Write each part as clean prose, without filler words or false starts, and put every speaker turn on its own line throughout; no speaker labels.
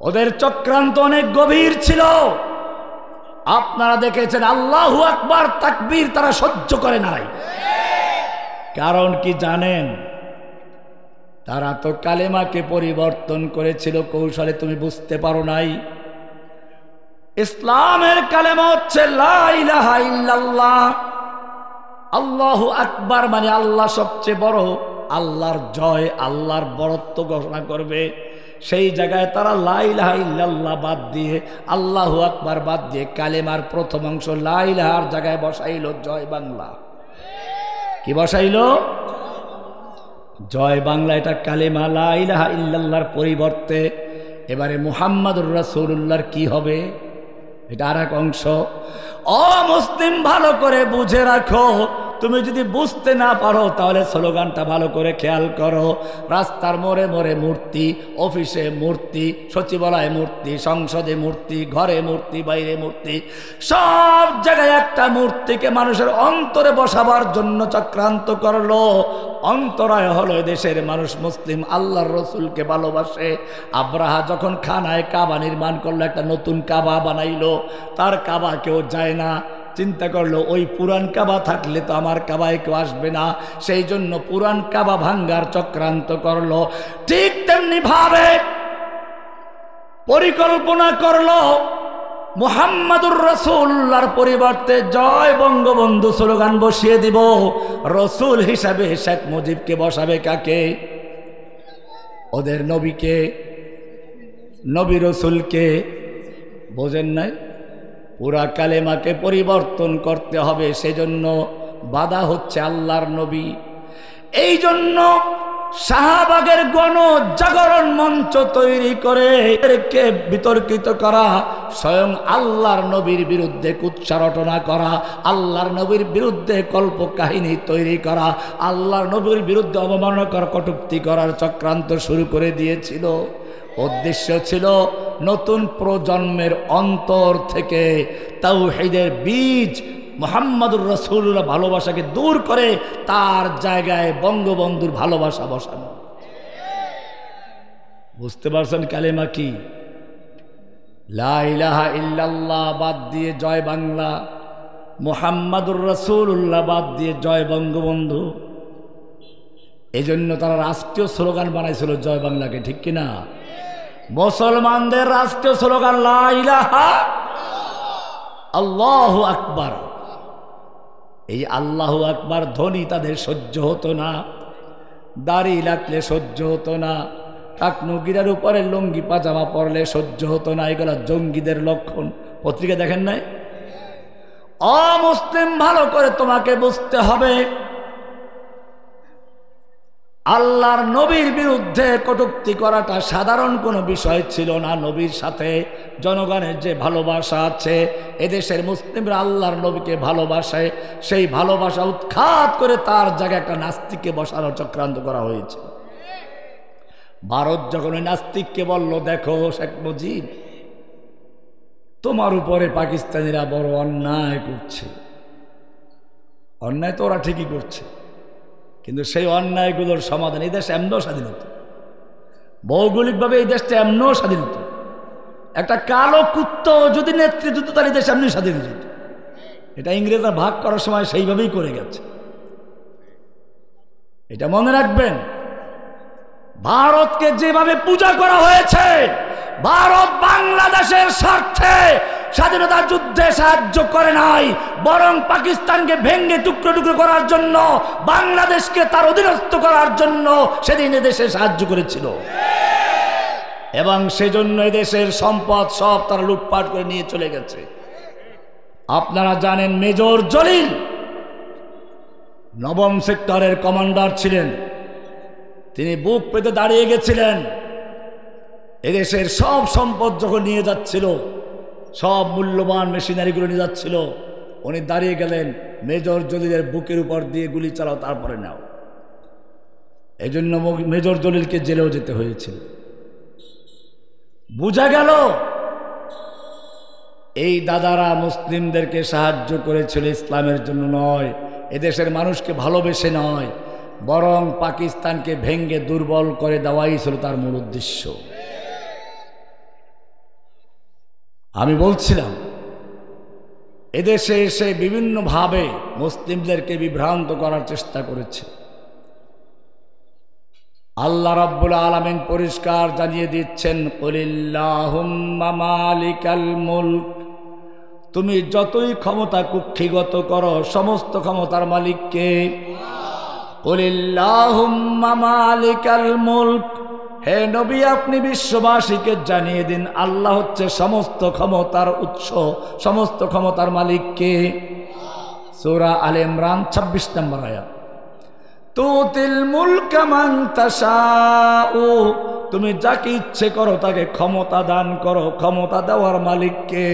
ওদের চক্রান্ত অনেক গভীর ছিল। আপনারা দেখেছেন আল্লাহু আকবার তাকবীর তারা সহ্য করে নাই। কারণ কি জানেন? তারা তো কালেমাকে পরিবর্তন করেছিল কৌশলে, তুমি বুঝতে পারো নাই। ইসলামের কালেমা হচ্ছে লা ইলাহা ইল্লাল্লাহ। আল্লাহু আকবার মানে আল্লাহ সবচেয়ে বড়, আল্লাহর জয়, আল্লাহর বড়ত্ব ঘোষণা করবে। সেই জায়গায় তারা লা ইলাহা ইল্লাল্লাহ বাদ দিয়ে, আল্লাহু আকবার বাদ দিয়ে কালেমার প্রথম অংশ লা ইলাহার জায়গায় বসাইল জয় বাংলা। কি বসাইল? জয় বাংলা। এটা কালেমা লা ইলাহা ইল্লাল্লাহর পরিবর্তে এবারে মুহাম্মাদুর রাসূলুল্লাহর কি হবে? এটা আর এক অংশ। ও মুসলিম, ভালো করে বুঝে রাখো। তুমি যদি বুঝতে না পারো তাহলে স্লোগানটা ভালো করে খেয়াল করো। রাস্তার মোড়ে মোড়ে মূর্তি, অফিসে মূর্তি, সচিবালয়ে মূর্তি, সংসদে মূর্তি, ঘরে মূর্তি, বাইরে মূর্তি, সব জায়গায় একটা মূর্তিকে মানুষের অন্তরে বসাবার জন্য চক্রান্ত করলো। অন্তরায় হলো দেশের মানুষ মুসলিম আল্লাহর রসুলকে ভালোবাসে। আব্রাহা যখন খানায় কাবা নির্মাণ করলো, একটা নতুন কাবা বানাইলো, তার কাবা কেউ যায় না। চিন্তা করলো ওই পুরান কাবা থাকলে তো আমার কাবায় কেউ আসবে না, সেই জন্য পুরান কাবা ভাঙ্গার চক্রান্ত করলো। ঠিক তেমনি ভাবে পরিকল্পনা করলো মুহাম্মাদুর রাসূলুল্লাহর পরিবর্তে জয় বঙ্গবন্ধু স্লোগান বসিয়ে দিব। রসুল হিসাবে শেখ মুজিবকে বসাবে কাকে? ওদের নবীকে, নবী রসুলকে। বোঝেন নাই? পুরা কালেমাকে পরিবর্তন করতে হবে, সেজন্য বাধা হচ্ছে আল্লাহর নবী। এই জন্য শাহবাগের গণ জাগরণ মঞ্চ তৈরি করে এদেরকে বিতর্কিত করা, স্বয়ং আল্লাহর নবীর বিরুদ্ধে কুৎসা রটনা করা, আল্লাহর নবীর বিরুদ্ধে কল্প কাহিনী তৈরি করা, আল্লাহর নবীর বিরুদ্ধে অবমাননাকর কটূক্তি করার চক্রান্ত শুরু করে দিয়েছিল। উদ্দেশ্য ছিল নতুন প্রজন্মের অন্তর থেকে তাওহীদের বীজ মুহাম্মাদুর রাসূলুল্লাহ ভালোবাসাকে দূর করে তার জায়গায় বঙ্গবন্ধুর ভালোবাসা বসানো। বুঝতে পারছেন কালেমা কি? লা ইলাহা ইল্লাল্লাহ বাদ দিয়ে জয় বাংলা, মুহাম্মাদুর রাসূলুল্লাহ বাদ দিয়ে জয় বঙ্গবন্ধু। এই জন্য তারা রাষ্ট্রীয় স্লোগান বানাইছিল জয় বাংলাকে, ঠিক কিনা? মুসলমানদের রাষ্ট্রীয় স্লোগান লা ইলাহা আল্লাহু আকবার। এই আল্লাহু আকবার ধ্বনি তাদের সহ্য হতো না, দাড়ি লাগলে সহ্য হতো না, টাকনুগিরার উপরে লুঙ্গি পাজামা পরলে সহ্য হতো না। এগুলো জঙ্গিদের লক্ষণ। পত্রিকা দেখেন নাই? অমুসলিম, ভালো করে তোমাকে বুঝতে হবে, আল্লাহর নবীর বিরুদ্ধে কটূক্তি করাটা সাধারণ কোনো বিষয় ছিল না। নবীর সাথে জনগণের যে ভালোবাসা আছে, এদেশের মুসলিমরা আল্লাহর নবীকে ভালোবাসে, সেই ভালোবাসা উৎখাত করে তার জায়গায় একটা নাস্তিককে বসানোর চক্রান্ত করা হয়েছে। ভারত যখন ওই নাস্তিককে বলল, দেখো শেখ মুজিব, তোমার উপরে পাকিস্তানিরা বড় অন্যায় করছে। অন্যায় তো ওরা ঠিকই করছে, কিন্তু সেই অন্যায়গুলোর সমাধান এই দেশ এমনও স্বাধীন হতো, ভৌগোলিকভাবে এই দেশটা এমনও স্বাধীন হতো। একটা কালো কুত্ত যদি নেতৃত্ব দিত তার এই দেশ এমনি স্বাধীন হতো। এটা ইংরেজরা ভাগ করার সময় সেইভাবেই করে গেছে, এটা মনে রাখবেন। ভারতকে যেভাবে পূজা করা হয়েছে, ভারত বাংলাদেশের স্বার্থে স্বাধীনতা যুদ্ধে সাহায্য করে নাই, বরং পাকিস্তানকে ভেঙ্গে টুকরো টুকরো করার জন্য, বাংলাদেশকে তার অধীনস্থ করার জন্য সেদিন এদেশে সাহায্য করেছিল। এবং সেজন্য এদেশের সম্পদ সব তারা লুটপাট করে নিয়ে চলে গেছে। আপনারা জানেন মেজর জলিল নবম সেক্টরের কমান্ডার ছিলেন। তিনি বুক পেতে দাঁড়িয়ে গেছিলেন। এদেশের সব সম্পদ যখন নিয়ে যাচ্ছিল, সব মূল্যবান মেশিনারিগুলো নিয়ে যাচ্ছিল, উনি দাঁড়িয়ে গেলেন, মেজর জলিলের বুকের উপর দিয়ে গুলি চালাও, তারপরে নাও। এই জন্য মেজর জলিলকে জেলেও যেতে হয়েছিল। বুঝা গেল এই দাদারা মুসলিমদেরকে সাহায্য করেছিল ইসলামের জন্য নয়, এদেশের মানুষকে ভালোবেসে নয়, বরং পাকিস্তানকে ভেঙ্গে দুর্বল করে দেওয়াই ছিল তার মূল উদ্দেশ্য। আমি বলছিলাম এদেশে এসে বিভিন্নভাবে মুসলিমদেরকে বিভ্রান্ত করার চেষ্টা করেছে। আল্লাহ রাব্বুল আলামিন পরিষ্কার জানিয়ে দিচ্ছেন, কুলিল্লাহুম্মা মালিকাল মুলক, তুমি যতই ক্ষমতা কুক্ষিগত করো সমস্ত ক্ষমতার মালিক কে? কুলিল্লাহুম্মা মালিকাল মুলক, হে নবী আপনি বিশ্ববাসীকে জানিয়ে দিন আল্লাহ হচ্ছে সমস্ত ক্ষমতার উৎস, সমস্ত ক্ষমতার মালিক কে? সূরা আলে ইমরান 26 নম্বর আয়াত। তুতিল মুলকা মান তাশাউ, তুমি যাকে ইচ্ছে করো তাকে ক্ষমতা দান করো, ক্ষমতা দেওয়ার মালিক কে?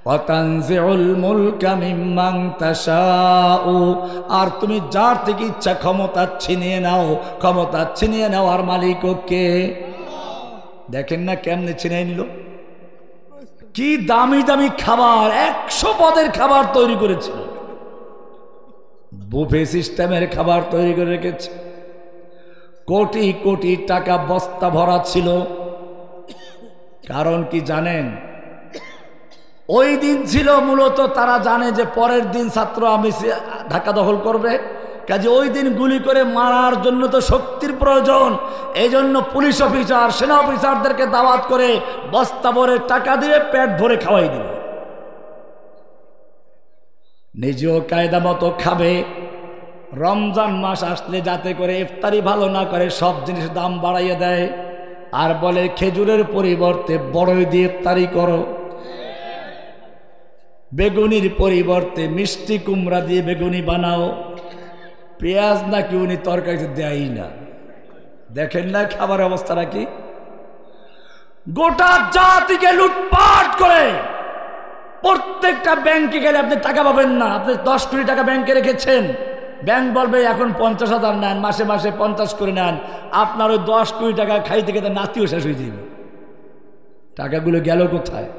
ওয়া তানজিউল মুলকা মিম্মান তাশাউ, আর তুমি যার থেকে ইচ্ছা ক্ষমতা ছিনিয়ে নাও, ক্ষমতা ছিনিয়ে নেওয়ার মালিক কে? দেখেন না কেমনে ছিনিয়ে নিল, কি দামি দামি খাবার, 100 পদের খাবার তৈরি করেছিল, বুফে সিস্টেমের খাবার তৈরি করে রেখেছে, কোটি কোটি টাকা বস্তা ভরা ছিল। কারণ কি জানেন? ওই দিন ছিল মূলত তারা জানে যে পরের দিন ছাত্র আমি ঢাকা দখল করবে, কাজে ওই দিন গুলি করে মারার জন্য তো শক্তির প্রয়োজন। এই জন্য পুলিশ অফিসার সেনা অফিসারদেরকে দাওয়াত করে বস্তা ভরে টাকা দিয়ে পেট ভরে খাওয়াই দিবে, নিজেও কায়দা মতো খাবে। রমজান মাস আসলে যাতে করে ইফতারি ভালো না করে সব জিনিসের দাম বাড়াইয়ে দেয়, আর বলে খেজুরের পরিবর্তে বড়ই দিয়ে ইফতারি করো, বেগুনির পরিবর্তে মিষ্টি কুমড়া দিয়ে বেগুনি বানাও, পেঁয়াজ নাকি উনি তরকারিতে দেয়ই না। দেখেন না খাবার অবস্থাটা কি? গোটা জাতিকে লুটপাট করে প্রত্যেকটা ব্যাংকে গেলে আপনি টাকা পাবেন না। আপনি 10 কোটি টাকা ব্যাংকে রেখেছেন, ব্যাংক বলবে এখন 50,000 নেন, মাসে মাসে 50 করে নেন, আপনার ওই 10 কোটি টাকা খাইতে খেতে নাতিও শেষ হয়ে যাবে। টাকাগুলো গেল কোথায়?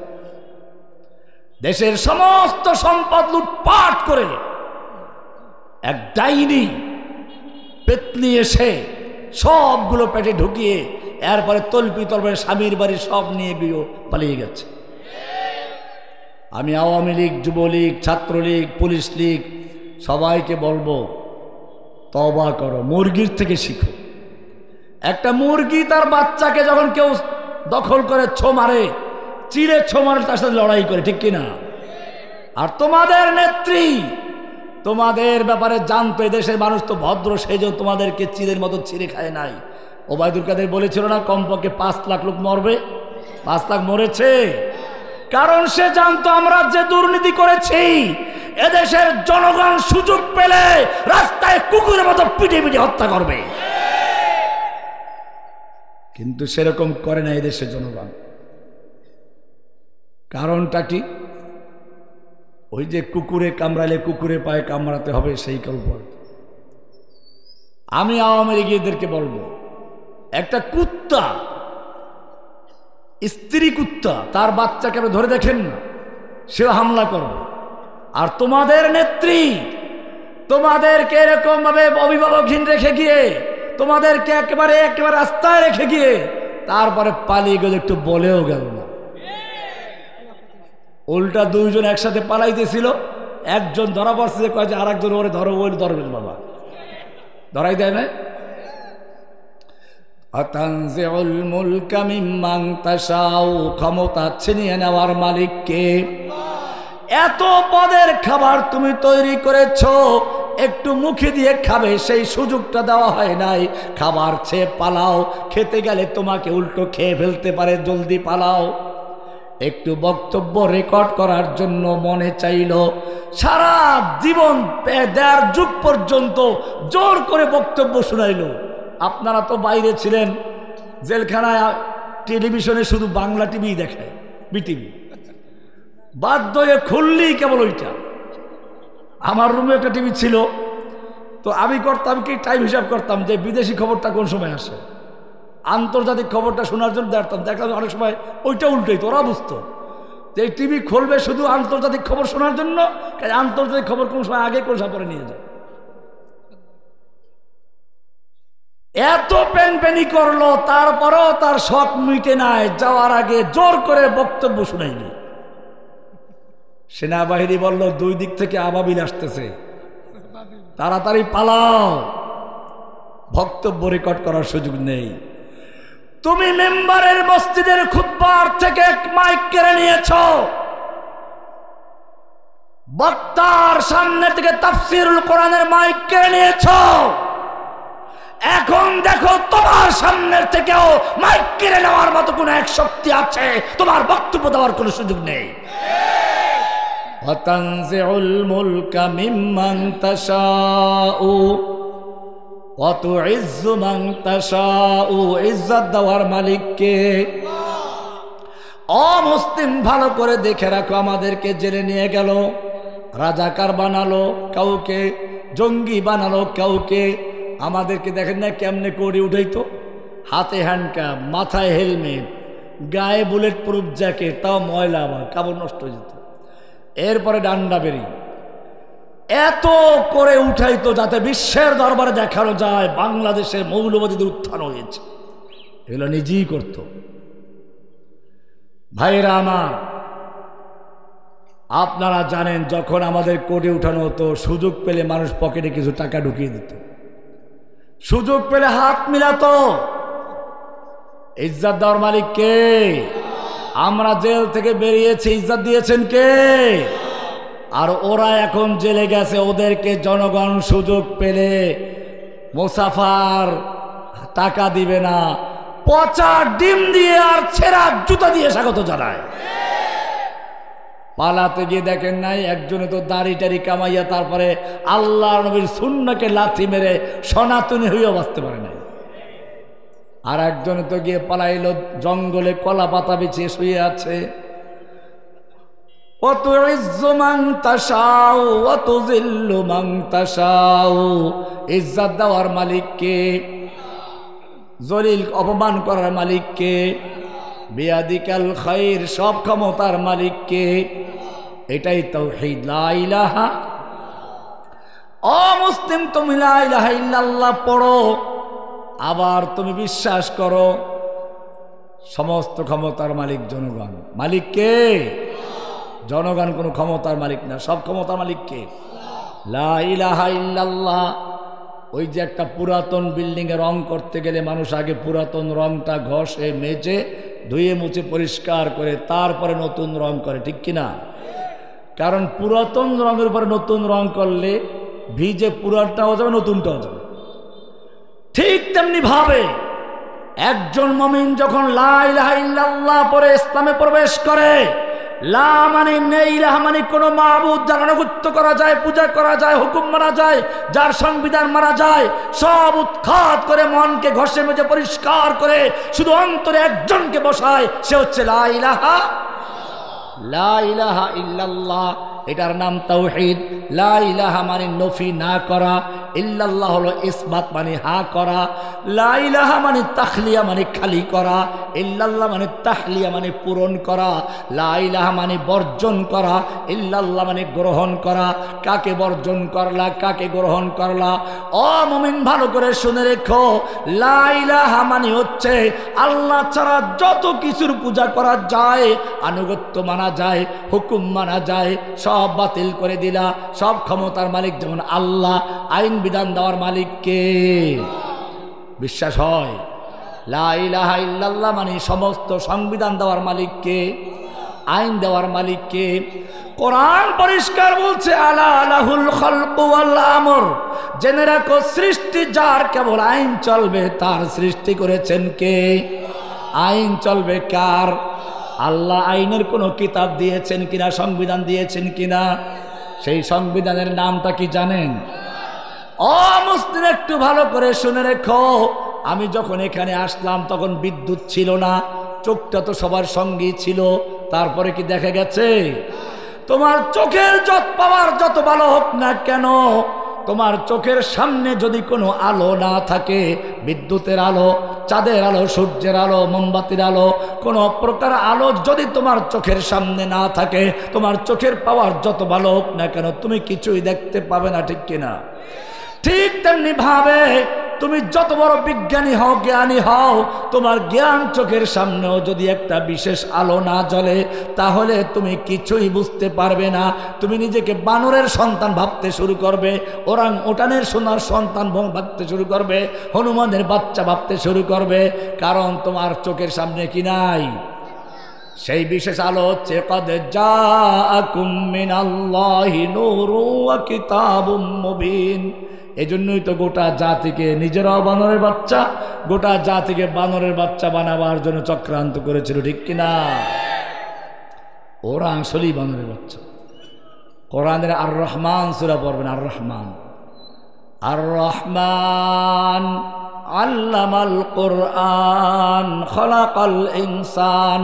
দেশের সমস্ত সম্পদ লুটপাট করে এক ডাইনি পেতনি এসে সবগুলো পেটে ঢুকিয়ে এরপরে তলপি তলপে স্বামীর বাড়ি সব নিয়ে গিয়ে পালিয়ে গেছে। আমি আওয়ামী লীগ, যুবলীগ, ছাত্রলীগ, পুলিশ লীগ সবাইকে বলবো, তওবা করো, মুরগির থেকে শিখো। একটা মুরগি তার বাচ্চাকে যখন কেউ দখল করে ছো মারে, চিড়ে ছো মারে, তার সাথে লড়াই করে, ঠিক কিনা? আর তোমাদের নেত্রী তোমাদের ব্যাপারে জানতো, দেশের মানুষ তো ভদ্র, সেই জন্য তোমাদেরকে চিড়ের মতো ছিঁড়ে খায় নাই। ওবায়দুল কাদের বলেছিল না কমপক্ষে 5 লাখ লোক মরবে? 5 লাখ মরেছে। কারণ সে জানতো আমরা যে দুর্নীতি করেছি এদেশের জনগণ সুযোগ পেলে রাস্তায় কুকুরের মতো পিটে পিটে হত্যা করবে, কিন্তু সেরকম করে না এদেশের জনগণ। কারণটা কি? ওই যে কুকুরে কামড়ালে কুকুরে পায়ে কামড়াতে হবে, সেই কল্পনা। আমি আওয়ামী লীগীদেরকে বলবো, একটা কুত্তা, স্ত্রী কুত্তা, তার বাচ্চাকে ধরে দেখেন না, সেও হামলা করবে। আর তোমাদের নেত্রী তোমাদেরকে এরকম ভাবে অভিভাবকহীন রেখে গিয়ে, তোমাদেরকে একেবারে রাস্তায় রেখে গিয়ে তারপরে পালিয়ে গেলে একটু বলেও গেল না। উল্টা 2 জন একসাথে পালাইতেছিল, একজন ধরা পড়ছে, কয় যে আরেকজন ওরে ধরো, ওরে ধরবেন বাবা, ধরাই দেয় না। আতানজিউল মুলকা মিম্মান তাশাউ, ক্ষমতা ছিনিয়ে নেওয়ার মালিক কে? এত পদের খাবার তুমি তৈরি করেছো, একটু মুখে দিয়ে খাবে সেই সুযোগটা দেওয়া হয় নাই। খাবার ছেয়ে পালাও, খেতে গেলে তোমাকে উল্টো খেয়ে ফেলতে পারে, জলদি পালাও। একটু বক্তব্য রেকর্ড করার জন্য মনে চাইল, সারা জীবন 1.5 যুগ পর্যন্ত জোর করে বক্তব্য শুনাইল। আপনারা তো বাইরে ছিলেন, জেলখানায় টেলিভিশনে শুধু বাংলা টিভি দেখায়, বিটিভি, বাধ্য হয়ে খুললেই কেবল ওইটা। আমার রুমে একটা টিভি ছিল, তো আমি করতাম কি, টাইম হিসাব করতাম যে বিদেশি খবরটা কোন সময় আসে, আন্তর্জাতিক খবরটা শোনার জন্য দেখলাম অনেক সময় ওইটা উল্টোই, তোরা বুঝতো যে এই টিভি খুলবে শুধু আন্তর্জাতিক খবর শোনার জন্য, আন্তর্জাতিক খবর কোন সময় আগে কোন সময় পরে নিয়ে যায়। এত প্যানপ্যানি করলো, তারপরেও তার শখ মিটে নাই। যাওয়ার আগে জোর করে বক্তব্য শুনাইল। সেনাবাহিনী বলল, 2 দিক থেকে আবাবিল আসতেছে, তাড়াতাড়ি পালাও, বক্তব্য রেকর্ড করার সুযোগ নেই। তুমি মেম্বারের মসজিদের খুতবার থেকে এক মাইক কেড়ে নিয়েছ, বক্তার সামনে থেকে তাফসীরুল কোরআনের মাইক কেড়ে নিয়েছ। এখন দেখো তোমার সামনের থেকেও মাইক কেড়ে নেওয়ার মতো কোন এক শক্তি আছে, তোমার বক্তব্য দেওয়ার কোনো সুযোগ নেই। ওয়াতানজিউল মুলকা মিম্মান তাশাউ ওয়া তুইজ্জু মান তাশাউ। ইজ্জত দেওয়ার মালিক কে? অমুসলিম ভালো করে দেখে রাখো, আমাদেরকে জেলে নিয়ে গেল, রাজাকার বানালো কাউকে, জঙ্গি বানালো কাউকে। আমাদেরকে দেখেন না কেমনে করে উঠাইতো, হাতে হ্যান্ডকাপ, মাথায় হেলমেট, গায়ে বুলেট প্রুফ জ্যাকেট, তাও ময়লা, আবার কাপড় নষ্ট হয়ে যেত। এরপরে ডান্ডা বেরি, এত করে উঠাইতো যাতে বিশ্বের দরবারে দেখানো যায় বাংলাদেশের মৌলবাদীদের উত্থান হয়েছে। এগুলো নিজেই করত। ভাইরা আমার, আপনারা জানেন যখন আমাদের কোর্টে উঠানো হতো, সুযোগ পেলে মানুষ পকেটে কিছু টাকা ঢুকিয়ে দিত, সুযোগ পেলে হাত মিলাতো। ইজ্জত দেওয়ার মালিক কে? আমরা জেল থেকে বেরিয়েছি, ইজ্জত দিয়েছেন কে? আর ওরা এখন জেলে গেছে, ওদেরকে জনগণ সুযোগ পেলে মুসাফার টাকা দিবে না, পচা ডিম দিয়ে আর ছেঁড়া জুতা দিয়ে স্বাগত জানায়। পালাতে গিয়ে দেখেন নাই, একজনে তো দাড়ি টাড়ি কামাইয়া তারপরে আল্লাহ নবীর সুন্নাহকে লাথি মেরে সনাতনী হইয়া বাঁচতে পারে নাই। আর একজনে তো গিয়ে পালাইল, জঙ্গলে কলা পাতা বিছিয়ে শুয়ে আছে। ওয়াতুইজ্জু মান তাশাউ ওয়া তুযিল্লু মান তাশাউ। ইজ্জত দেওয়ার মালিক কে? জলিল অপমান করার মালিক কে? বিয়াদিকাল খায়র, সব ক্ষমতার মালিক কে? এটাই তাওহীদ, লা ইলাহা। ও মুসলিম, তুমি লা ইলাহা ইল্লাল্লাহ পড়ো, আবার তুমি বিশ্বাস করো সমস্ত ক্ষমতার মালিক জনগণ। মালিক কে? জনগণ কোনো ক্ষমতার মালিক না, সব ক্ষমতার মালিক কে? লা ইলাহা ইল্লাল্লাহ। ওই যে একটা পুরাতন বিল্ডিং এ রং করতে গেলে মানুষ আগে পুরাতন রংটা ঘষে মেজে ধুয়ে মুছে পরিষ্কার করে তারপরে নতুন রং করে, ঠিক কিনা? কারণ পুরাতন রঙের উপরে নতুন রং করলে ভিজে পুরাটাও যাবে, নতুনটাও যাবে। ঠিক তেমনি ভাবে একজন মুমিন যখন লা ইলাহা ইল্লাল্লাহ পরে ইসলামে প্রবেশ করে, লা মানে নেই, ইলাহা মানে কোনো মাবুদ যার আনুগত্য করা যায়, পূজা করা যায়, হুকুম মানা যায়, যার সংবিধান মানা যায়, সব উৎখাত করে মনকে ঘষে মেজে পরিষ্কার করে শুধু অন্তরে একজনকে বসায়, সে হচ্ছে লা ইলাহা। লা ইলাহা ইল্লাল্লাহ, এটার নাম তাওহীদ। লা ইলাহা মানে নফি না করা, ইল্লাল্লাহ হলো ইসবাত মানে হা করা। লা ইলাহা মানে তাখলিয়া মানে খালি করা, ইল্লাল্লাহ মানে তাহলিয়া মানে পূরণ করা। লা ইলাহা মানে বর্জন করা, ইল্লাল্লাহ মানে গ্রহণ করা। কাকে বর্জন করলা, কাকে গ্রহণ করলা? ও মুমিন ভালো করে শুনে রেখো, লা ইলাহা মানে হচ্ছে আল্লাহ ছাড়া যত কিছুর পূজা করা যায়, আনুগত্য মানা যায়, হুকুম মানা যায়, সব বাতিল করে দিলা। সব ক্ষমতার মালিক যেমন আল্লাহ, আইন বিধান দেওয়ার মালিক কে? বিশ্বাস হয়? লা ইলাহা ইল্লাল্লাহ মানে সমস্ত সংবিধান দেওয়ার মালিক কে? আইন দেওয়ার মালিক কে? কোরআন পরিষ্কার বলছে, আলা লাহুল খালকু ওয়াল আমর। জেনে রাখো, সৃষ্টি যার, কেবল আইন চলবে তার। সৃষ্টি করেছেন কে? আইন চলবে কার? আল্লাহ। আইনের কোনো কিতাব দিয়েছেন কিনা, সংবিধান দিয়েছেন কিনা? সেই সংবিধানের নামটা কি জানেন? ও মুসলিম, একটু ভালো করে শুনে রেখো, আমি যখন এখানে আসলাম তখন বিদ্যুৎ ছিল না, চোখটা তো সবার সঙ্গেই ছিল। তারপরে কি দেখা গেছে? তোমার চোখের যত পাওয়ার যত ভালো হোক না কেন, তোমার চোখের সামনে যদি কোনো আলো না থাকে, বিদ্যুতের আলো, চাঁদের আলো, সূর্যের আলো, মোমবাতির আলো, কোনো প্রকার আলো যদি তোমার চোখের সামনে না থাকে, তোমার চোখের পাওয়ার যত ভালো হোক না কেন, তুমি কিছুই দেখতে পাবে না, ঠিক কিনা? ঠিক তেমনি ভাবে তুমি যত বড় বিজ্ঞানী হও, জ্ঞানী হও, তোমার জ্ঞান চোখের সামনেও যদি একটা বিশেষ আলো না জ্বলে, তাহলে তুমি কিছুই বুঝতে পারবে না। তুমি নিজেকে বানরের সন্তান ভাবতে শুরু করবে, ওরাং ওটানের সোনার সন্তান ভাবতে শুরু করবে, হনুমানের বাচ্চা ভাবতে শুরু করবে, কারণ তোমার চোখের সামনে কি নাই? সেই বিশেষ আলো হচ্ছে কদ জাআকুম মিনাল্লাহি নূরুন ওয়া কিতাবুম মুবিন। এজন্যই তো গোটা জাতিকে, নিজেরাও বানরের বাচ্চা, গোটা জাতিকে বানরের বাচ্চা বানাবার জন্য চক্রান্ত করেছিল, ঠিক কিনা? ওরা আসলেই বানরের বাচ্চা। কোরআনের আর রহমান সূরা পড়বেন, আর রহমান, আর রহমান আল্লামাল কোরআন খলাকাল ইনসান।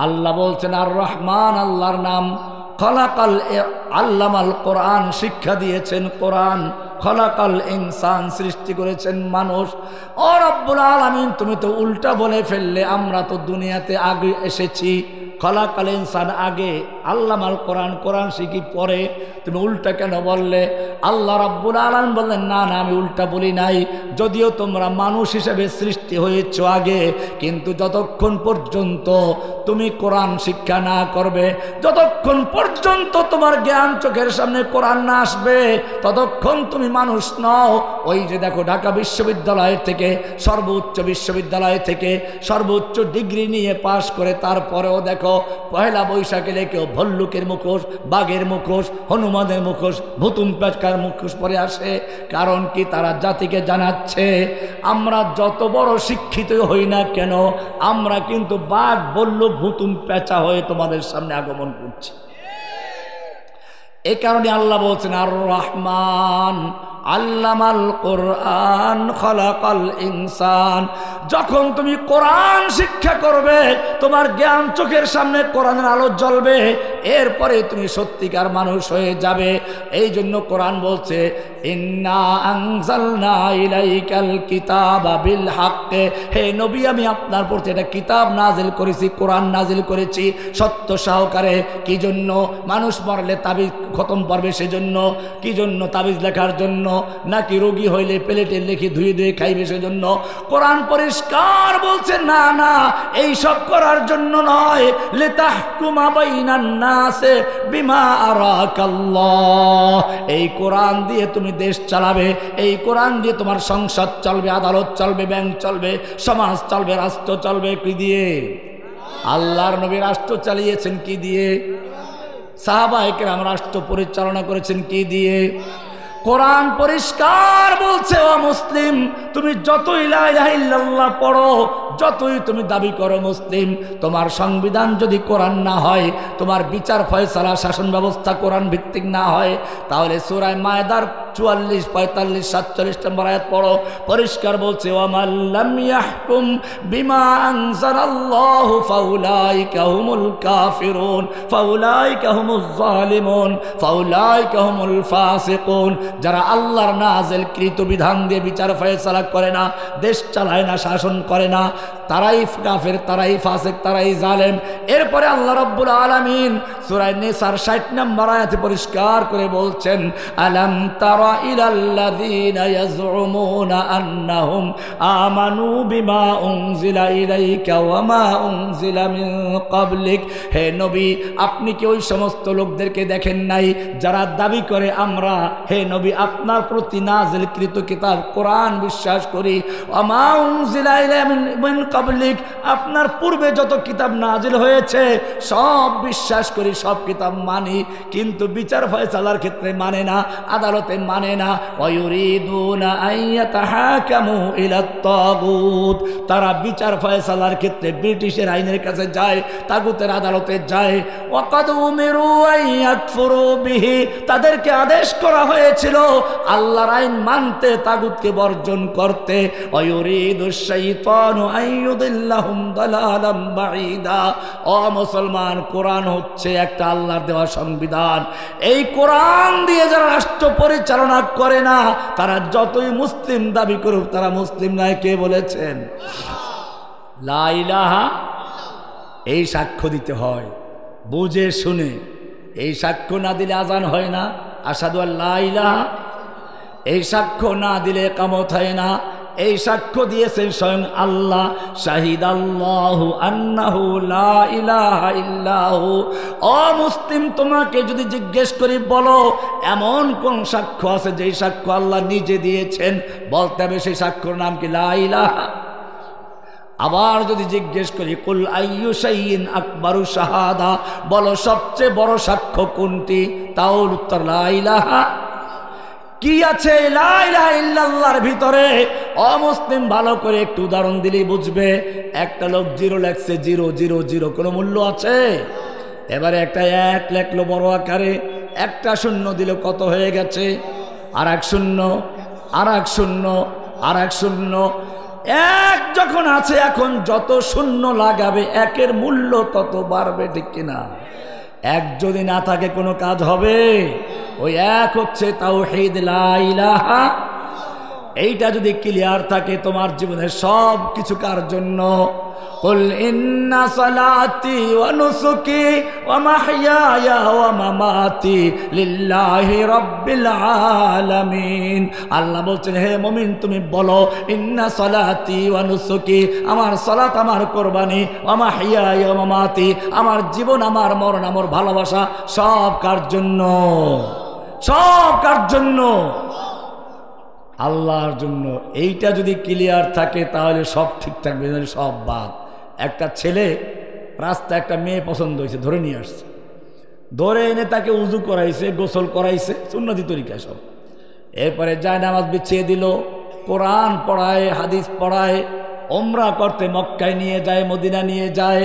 আল্লাহ বলছেন আর রহমান আল্লাহর নাম, খলাকাল আল্লামাল কোরআন শিক্ষা দিয়েছেন কোরআন, খলাকাল ইনসান সৃষ্টি করেছেন মানুষ। ও রব্বুল আলামিন, তুমি তো উল্টা বলে ফেললে, আমরা তো দুনিয়াতে আগে এসেছি, খলাকাল ইনসান আগে, আল্লামাল কোরআন কোরআন শিখি পরে, তুমি উল্টা কেন বললে? আল্লাহ রাব্বুল আলামিন বললেন না না, আমি উল্টা বলি নাই, যদিও তোমরা মানুষ হিসেবে সৃষ্টি হয়েছ আগে, কিন্তু যতক্ষণ পর্যন্ত তুমি কোরআন শিক্ষা না করবে, যতক্ষণ পর্যন্ত তোমার জ্ঞান চোখের সামনে কোরআন না আসবে, ততক্ষণ তুমি মানুষ নও। ওই যে দেখো, ঢাকা বিশ্ববিদ্যালয় থেকে, সর্বোচ্চ বিশ্ববিদ্যালয় থেকে সর্বোচ্চ ডিগ্রি নিয়ে পাশ করে, তারপরেও দেখো পহেলা বৈশাখে কেউ ভল্লুকের মুখোশ, বাঘের মুখোশ, হনুমানের মুখোশ, ভুতুম পেঁচার মুখোশ পরে আসে। কারণ কি? তারা জাতিকে জানাচ্ছে আমরা যত বড় শিক্ষিত হই না কেন, আমরা কিন্তু বাঘ, ভল্লুক, ভুতুম পেঁচা হয়ে তোমাদের সামনে আগমন করছি। এই কারণে আল্লাহ বলছেন আর রহমান আল্লামাল কোরআন খলাকাল ইনসান। যখন তুমি কোরআন শিক্ষা করবে, তোমার জ্ঞান চোখের সামনে কোরআনের আলো জ্বলবে, এরপরে তুমি সত্যিকার মানুষ হয়ে যাবে। এই জন্য কোরআন বলছে ইন্না আনজালনা ইলাইকাল কিতাবা বিল হাক্কি, হে নবী আমি আপনার প্রতি একটা কিতাব নাজিল করেছি, কোরআন নাজিল করেছি সত্য সহকারে। কি জন্য? মানুষ মরলে তাবিজ খতম পারবে সেজন্য? কি জন্য? তাবিজ লেখার জন্য? নাকি রোগী হইলে প্লেটে লিখে ধুয়ে ধুয়ে খাইবে সেজন্য? কোরআন পরিষ্কার বলছে না না, এই সব করার জন্য নয়। লিতাহকুমা বাইনান নাসে বিমা আরাকাল্লাহ, এই কোরআন দিয়ে তুমি দেশ চালাবে, এই কোরআন দিয়ে তোমার সংসদ চলবে, আদালত চলবে, ব্যাংক চলবে, সমাজ চলবে, রাষ্ট্র চলবে। কি দিয়ে? আল্লাহর নবী রাষ্ট্র চালিয়েছেন কি দিয়ে? সাহাবায়ে কেরাম রাষ্ট্র পরিচালনা করেছেন কি দিয়ে? কোরআন পরিষ্কার বলছে ও মুসলিম, তুমি যতই লা ইলাহা ইল্লাল্লাহ পড়ো, যতই তুমি দাবি করো মুসলিম, তোমার সংবিধান যদি কোরআন না হয়, তোমার বিচার ফয়সালা শাসন ব্যবস্থা কোরআন ভিত্তিক না হয়, তাহলে সূরা মায়েদার 44, 45, 47 নম্বর আয়াত পড়ো, পরিষ্কার বলছে ওয়ামান লাম ইয়াহকুম বিমা আনজালাল্লাহু ফাউলাইকা হুমুল কাফিরুন ফাউলাইকা হুমুজ জালিমুন ফাউলাইকা হুমুল ফাসিকুন। যারা আল্লাহর নাযিল কৃত বিধান দিয়ে বিচার ফয়সালা করে না, দেশ চালায় না, শাসন করে না, তারাই কাফের, তারাই ফাসিক, তারাই জালেম। এরপরে আল্লাহ রাব্বুল আলামিন সূরা নিসার 60 নম্বর আয়াতে পরিষ্কার করে বলছেন আলাম তারা ইলাল্লাযীনা ইয়াজউমুনা আন্নাহুম আমানু বিমা উনজিলা ইলাইকা ওয়া মা উনজিলা মিন ক্বাবলিক। হে নবী, আপনি কি ওই সমস্ত লোকদেরকে দেখেন নাই যারা দাবি করে আমরা হে নবী আপনার প্রতি নাযিলকৃত কিতাব কোরআন বিশ্বাস করি, ওয়া মা উনজিলা ইলাইকা মিন ক্বাবলিক, আপনার পূর্বে যত কিতাব নাজিল হয়েছে সব বিশ্বাস করি, সব কিতাব মানি, কিন্তু বিচার ফয়সালার ক্ষেত্রে মানে না, আদালতে মানে না। ওয়ায়ুরিদুনা আইয়াতাহাকামু ইলাত তাগুত, তারা বিচার ফয়সালার ক্ষেত্রে ব্রিটিশের আইনের কাছে যায়, তাগুতের আদালতে যায়। ওয়াকাদ উমিরু আইয়াকফুরু বিহি, তাদেরকে আদেশ করা হয়েছিল আল্লাহর আইন মানতে, তাগুতকে বর্জন করতে। ওয়ায়ুরিদুশ শাইতানু আইয়ুদিল্লাহুম দালালাম বাঈদা। ও মুসলমান, কোরআন হচ্ছে একটা আল্লাহর দেওয়া সংবিধান। এই কোরআন দিয়ে যারা রাষ্ট্র পরিচালনা করে না, তারা যতই মুসলিম দাবি করুক, তারা মুসলিম নয়। কে বলেছেন? লা ইলাহা, এই সাক্ষ্য দিতে হয় বুঝে শুনে। এই সাক্ষ্য না দিলে আজান হয় না, আশহাদু আল্লা ইলাহা, এই সাক্ষ্য না দিলে ইকামত হয় না, এই সাক্ষ্য দিয়েছেন স্বয়ং আল্লাহ। শাহিদাল্লাহু আন্নাহু লা ইলাহা ইল্লাহু। ও মুসলিম, তোমাকে যদি জিজ্ঞেস করি বলো এমন কোন সাক্ষ্য আছে যেই সাক্ষ্য আল্লাহ নিজে দিয়েছেন, বলতে হবে সেই সাক্ষ্যর নাম কি লা ইলাহা। আবার যদি জিজ্ঞেস করি কুল আইয়ু শাইইন আকবারু শাহাদা, বলো সবচেয়ে বড় সাক্ষ্য কোনটি, তাও উত্তর লা ইলাহা। কি আছে লা ইলাহা ইল্লাল্লাহর ভিতরে? অমুসলিম ভালো করে একটু উদাহরণ দিলেই বুঝবে। একটা লোক জিরো লেখছে, জিরো জিরো জিরো, কোনো মূল্য আছে? এবারে একটা এক লেখলো বড় আকারে, একটা শূন্য দিল, কত হয়ে গেছে? আর এক শূন্য, আর এক শূন্য, আর এক শূন্য। এক যখন আছে, এখন যত শূন্য লাগাবে একের মূল্য তত বাড়বে, ঠিক কিনা? এক যদি না থাকে কোনো কাজ হবে? ওই এক হচ্ছে তাওহীদ লা ইলাহা। এইটা যদি ক্লিয়ার থাকে তোমার জীবনের সব কিছু কার জন্য? কুল ইন্না সালাতি ওয়া নুসুকি ওয়া মাহইয়ায়া ওয়া মামাতি লিল্লাহি রাব্বিল আলামিন। আল্লাহ বলছেন, হে মুমিন তুমি বলো ইন্না সালাতি ওয়া নুসুকি, আমার সালাত, আমার কুরবানি, ওয়া মাহইয়ায়া ওয়া মামাতি, আমার জীবন, আমার মরণ, আমার ভালোবাসা সব কার জন্য? সব কার জন্য? আল্লাহর জন্য। এইটা যদি ক্লিয়ার থাকে তাহলে সব ঠিক থাকবে, সব বাদ। একটা ছেলে রাস্তায় একটা মেয়ে পছন্দ হয়েছে, ধরে নিয়ে আসছে, ধরে এনে তাকে উজু করাইছে, গোসল করাইছে, সুন্নতি তরিকা সব। এরপরে যায় নামাজ বিছিয়ে দিল, কোরআন পড়ায়, হাদিস পড়ায়, ওমরা করতে মক্কায় নিয়ে যায়, মদিনা নিয়ে যায়।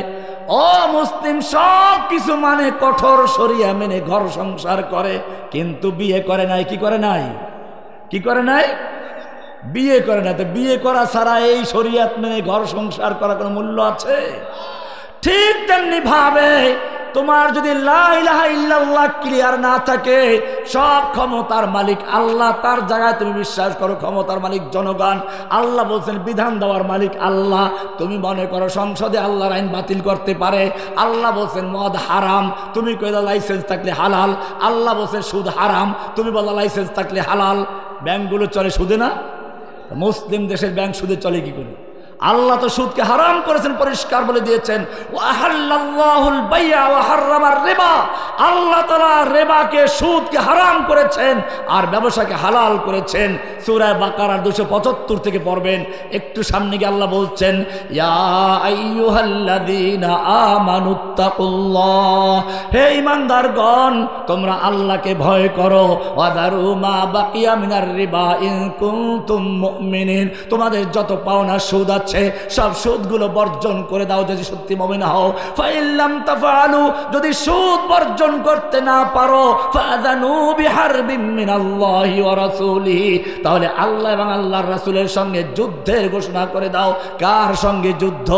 ও মুসলিম, সব কিছু মানে কঠোর শরিয়া মেনে ঘর সংসার করে, কিন্তু বিয়ে করে নাই। কি করে নাই? কি করে নাই? বিয়ে করে না। তো বিয়ে করা ছাড়া এই শরিয়াত মেনে ঘর সংসার করার কোনো মূল্য আছে? ঠিক তেমনি ভাবে তোমার যদি লা ইলাহা ইল্লাল্লাহ ক্লিয়ার না থাকে, সব ক্ষমতার মালিক আল্লাহ, তার জায়গায় তুমি বিশ্বাস করো ক্ষমতার মালিক জনগণ। আল্লাহ বলছেন বিধান দেওয়ার মালিক আল্লাহ। তুমি মনে করো সংসদে আল্লাহর আইন বাতিল করতে পারে। আল্লাহ বলছেন মদ হারাম, তুমি কইলা লাইসেন্স থাকলে হালাল। আল্লাহ বলছেন সুদ হারাম, তুমি বলা লাইসেন্স থাকলে হালাল। ব্যাংকগুলো চলে সুদে না? মুসলিম দেশের ব্যাংক সুদে চলে কি করে? আল্লাহ তো সুদকে হারাম করেছেন, পরিষ্কার বলে দিয়েছেন ওয়াহাল্লাল্লাহুল বাই'a ওয়া হাররামার রিবা। আল্লাহ তাআলা রিবাকে, সুদকে হারাম করেছেন আর ব্যবসাকে হালাল করেছেন। সূরা বাকারার 275 থেকে পড়বেন। একটু সামনে গিয়ে আল্লাহ বলছেন ইয়া আইয়ুহাল্লাযীনা আমানুত্তাকুল্লাহ, হে ঈমানদারগণ তোমরা আল্লাহকে ভয় করো। ওয়াদারু মা বাকিয়া মিনার রিবা ইন কুনতুম মুমিনিন, তোমাদের যত পাওনা সুদ আছে সব সুদগুলো বর্জন করে দাও যদি সত্যি মুমিন হও। ফাইল্লাম তাফআলু, যদি সুদ বর্জন করতে না পারো, ফাযানু বিহারবিম মিনাল্লাহি ওয়া রাসূলিহি, তাহলে আল্লাহ এবং আল্লাহর রাসূলের সঙ্গে যুদ্ধের ঘোষণা করে দাও। কার সঙ্গে যুদ্ধ?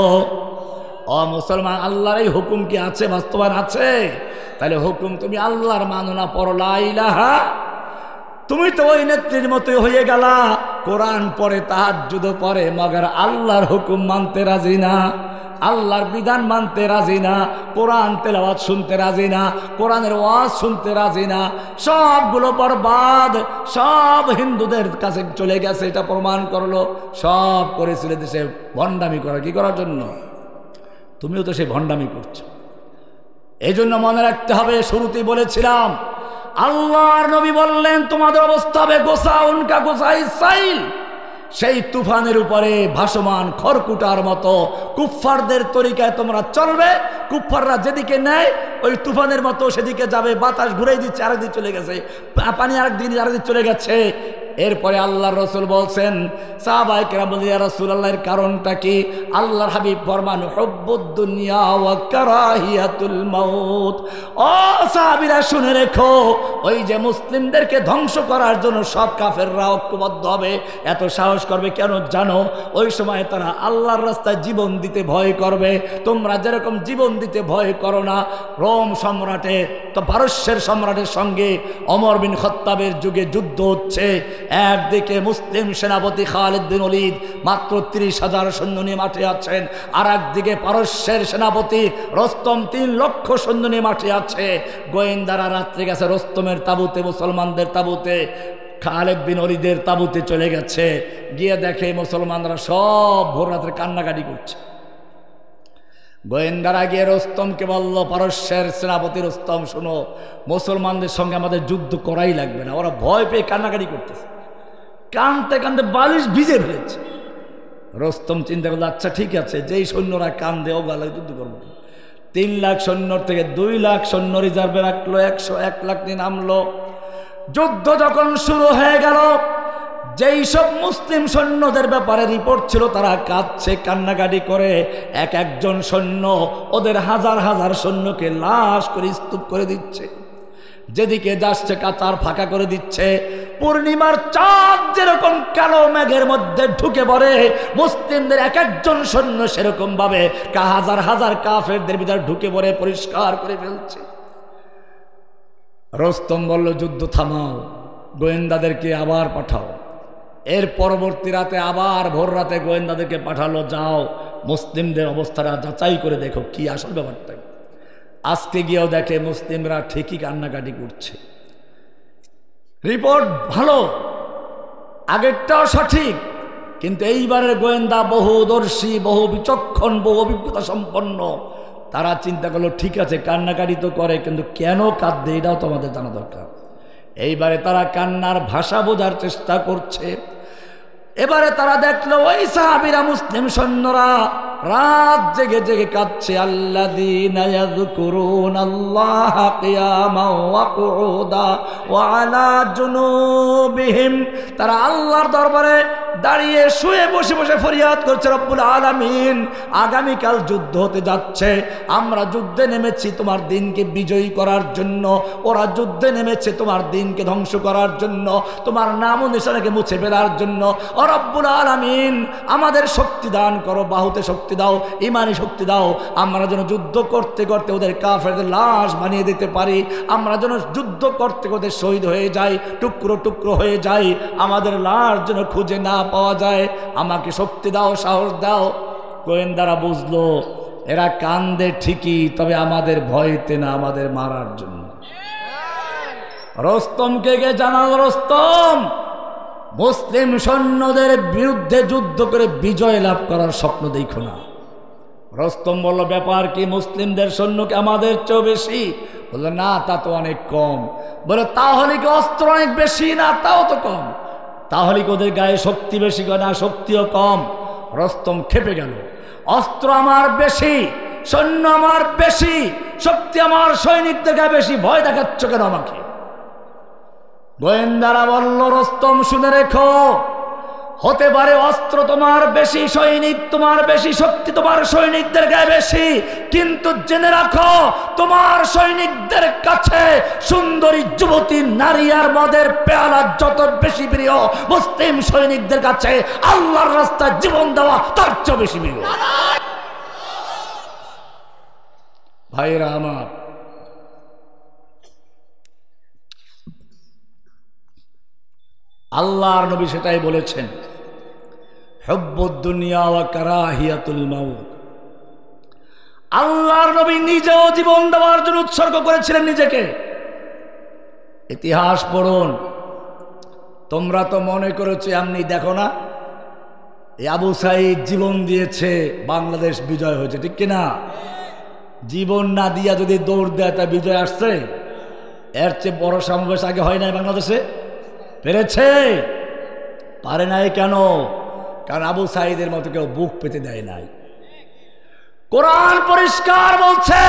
ও মুসলমান, আল্লাহর এই হুকুম কি আছে? বাস্তবায়ন আছে? তাহলে হুকুম তুমি আল্লাহর মানো না, পড়ো লা ইলাহা। তুমি তো ওই নেত্রীর মতোই হয়ে গেলা, কোরআন পড়ে, তাহাজ্জুদ পড়ে, মগর আল্লাহর হুকুম মানতে রাজি না, আল্লাহর বিধান মানতে রাজি না, কোরআন তেলাওয়াত শুনতে রাজি না, কোরআনের ওয়াজ শুনতে রাজি না। সবগুলো বরবাদ, সব হিন্দুদের কাছে চলে গেছে, এটা প্রমাণ করলো। সব করেছিল দেশে ভণ্ডামি করা। কি করার জন্য? তুমিও তো সেই ভণ্ডামি করছো। এই জন্য মনে রাখতে হবে, শুরুতেই বলেছিলাম আল্লাহর নবী বললেন তোমাদের অবস্থা হবে গোসা উনকা গোসাই সাইল, সেই তুফানের উপরে ভাসমান খড়কুটার মতো। কুফফারদের তরিকায় তোমরা চলবে, কুফফাররা যেদিকে নেয় ওই তুফানের মতো সেদিকে যাবে। বাতাস ঘুরে দিচ্ছে, আরেকদিক চলে গেছে, পানি আরেকদিক চলে গেছে। এরপরে আল্লাহর রসুল বলছেন, সাহাবায়ে কেরাম বলেন ইয়া রাসূলুল্লাহর কারণটা কি? আল্লাহর হাবিব ফরমান হুব্বুদ দুনিয়া ওয়া কারাহিয়াতুল মাউত। ও সাহাবীরা শুনে রেখো, ওই যে মুসলিমদেরকে ধ্বংস করার জন্য সব কাফেররা ঐক্যবদ্ধ হবে, এত সাহস করবে কেন জানো? ওই সময় তারা আল্লাহর রাস্তায় জীবন দিতে ভয় করবে। তোমরা যেরকম জীবন দিতে ভয় করো না, রোম সম্রাটে তো পারস্যের সম্রাটের সঙ্গে ওমর বিন খাত্তাবের যুগে যুদ্ধ হচ্ছে। একদিকে মুসলিম সেনাপতি খালিদ বিন ওলীদ মাত্র 30,000 সৈন্য নিয়ে মাঠে আছেন, আর একদিকে পারস্যের সেনাপতি রস্তম 3 লক্ষ সৈন্য নিয়ে মাঠে আছে। গোয়েন্দারা রাত্রে গেছে রস্তমের তাঁবুতে, মুসলমানদের তাঁবুতে। খালেদ বিন ওলীদের তাঁবুতে চলে গেছে, গিয়ে দেখে মুসলমানরা সব ভোর রাত্রে কান্নাকাটি করছে। গোয়েন্দারা গিয়ে রুস্তমকে বলল, পারস্যের সেনাপতি রুস্তম, শোনো, মুসলমানদের সঙ্গে আমাদের যুদ্ধ করাই লাগবে না, ওরা ভয় পেয়ে কান্নাকাটি করতেছে, কানতে কানতে বালিশ ভিজে ফেলেছে। রুস্তম চিন্তা করলো, আচ্ছা ঠিক আছে, যেই সৈন্যরা কান্দে ও গালে যুদ্ধ করবো। 3 লাখ সৈন্যর থেকে 2 লাখ সৈন্য রিজার্ভে রাখলো, 101 লাখ নিয়ে নামলো। যুদ্ধ যখন শুরু হয়ে গেল, যেই সব মুসলিম সৈন্যদের ব্যাপারে রিপোর্ট ছিল তারা কাঁদছে, কান্নাকাটি করে, একজন সৈন্য ওদের হাজার হাজার সৈন্যকে লাশ করে স্তূপ করে দিচ্ছে, যেদিকে যাচ্ছে কাতার ফাঁকা করে দিচ্ছে। পূর্ণিমার চাঁদ যেরকম কালো মেঘের মধ্যে ঢুকে পড়ে, মুসলিমদের একজন সৈন্য সেরকম ভাবে হাজার হাজার কাফেরদের ভিতরে ঢুকে পড়ে পরিষ্কার করে ফেলছে। রুস্তম বলল, যুদ্ধ থামাও, গোয়েন্দাদেরকে আবার পাঠাও। এর পরবর্তী রাতে আবার ভোর রাতে গোয়েন্দাদেরকে পাঠালো, যাও মুসলিমদের অবস্থাটা যাচাই করে দেখো কি আসল ব্যাপারটা। আজকে গিয়েও দেখে মুসলিমরা ঠিকই কান্নাকাটি করছে। রিপোর্ট ভালো, আগেরটাও সঠিক, কিন্তু এইবারের গোয়েন্দা বহুদর্শী, বহু বিচক্ষণ, বহু অভিজ্ঞতা সম্পন্ন। তারা চিন্তা করলো, ঠিক আছে কান্নাকাটি তো করে, কিন্তু কেন কাঁদবে এটাও তো আমাদের জানা দরকার। এইবারে তারা কান্নার ভাষা বোঝার চেষ্টা করছে। এবারে তারা দেখলো ওই সাহাবীরা, মুসলিম সৈন্যরা রাত জেগে জেগে কাঁদছে। আল্লাযীনা ইয়াযকুরুনাল্লাহা কিয়ামান ওয়া কুউদা ওয়া আলা জুনুবিহিম, তারা আল্লাহর দরবারে দাঁড়িয়ে শুয়ে বসে বসে ফরিয়াদ করছে, রব্বুল আলামিন, আগামীকাল যুদ্ধ হতে যাচ্ছে, আমরা যুদ্ধে নেমেছি তোমার দিনকে বিজয়ী করার জন্য, ওরা যুদ্ধে নেমেছে তোমার দিনকে ধ্বংস করার জন্য, তোমার নাম ও নিশানাকে মুছে ফেলার জন্য। ও রব্বুল আলামিন, আমাদের শক্তি দান করো, বাহুতে শক্তি দাও, ইমানি শক্তি দাও, আমরা যেন যুদ্ধ করতে করতে ওদের কাফেরদের লাশ বানিয়ে দিতে পারি, আমরা যেন যুদ্ধ করতে করতে শহীদ হয়ে যাই, টুকরো টুকরো হয়ে যাই, আমাদের লাশ যেন খুঁজে না পাওয়া যায়, আমাকে শক্তি দাও, সাহস দাও। গোয়েন্দারা বুঝলো এরা কান্দে ঠিকই, তবে আমাদের ভয়তে না, আমাদের মারার জন্য। রুস্তমকে গে জানাল, রুস্তম, মুসলিম সৈন্যদের বিরুদ্ধে যুদ্ধ করে বিজয় লাভ করার স্বপ্ন দেখো না। রুস্তম বলল, ব্যাপার কি, মুসলিমদের সৈন্যকে আমাদের চেয়েও বেশি? বললো, না তা তো অনেক কম। বলে, তাহলে কি অস্ত্র অনেক বেশি? না তাও তো কম। তাহলে কি ওদের গায়ে শক্তি বেশি? না শক্তিও কম। রুস্তম খেপে গেল, অস্ত্র আমার বেশি, সৈন্য আমার বেশি, শক্তি আমার সৈনিকদের গায়ে বেশি, ভয় দেখাচ্ছ কেন আমাকে? গোয়েন্দারা বলল, রুস্তম শুনে রেখো, হতে পারে অস্ত্র তোমার বেশি, সৈনিক তোমার বেশি, শক্তি তোমার সৈনিকদের গায়ে বেশি, কিন্তু জেনে রাখো তোমার সৈনিকদের কাছে সুন্দরী যুবতী নারী আর মদের পেয়ালা যত বেশি প্রিয়, মুসলিম সৈনিকদের কাছে আল্লাহর রাস্তায় জীবন দেওয়া তার চেয়ে বেশি প্রিয়। ভাইরা আমার, আল্লাহর নবী সেটাই বলেছেন, হুব্বুদ দুনিয়া ওয়া কারাহিয়াতুল মাউত। আল্লাহর নবী নিজেও জীবন দেওয়ার জন্য উৎসর্গ করেছিলেন নিজেকে। ইতিহাস পড়ুন। তোমরা তো মনে করেছো এমনি, দেখো না, আবু সাঈদ জীবন দিয়েছে, বাংলাদেশ বিজয় হয়েছে, ঠিক কিনা? জীবন না দিয়া যদি দৌড় দেয় তা বিজয় আসছে? এর চেয়ে বড় সমাবেশ আগে হয় নাই বাংলাদেশে? পেরেছে? পারে নাই কেন? কারণ আবু সাঈদের মতো কেউ বুক পেতে দেয় নাই। কোরআন পরিষ্কার বলছে,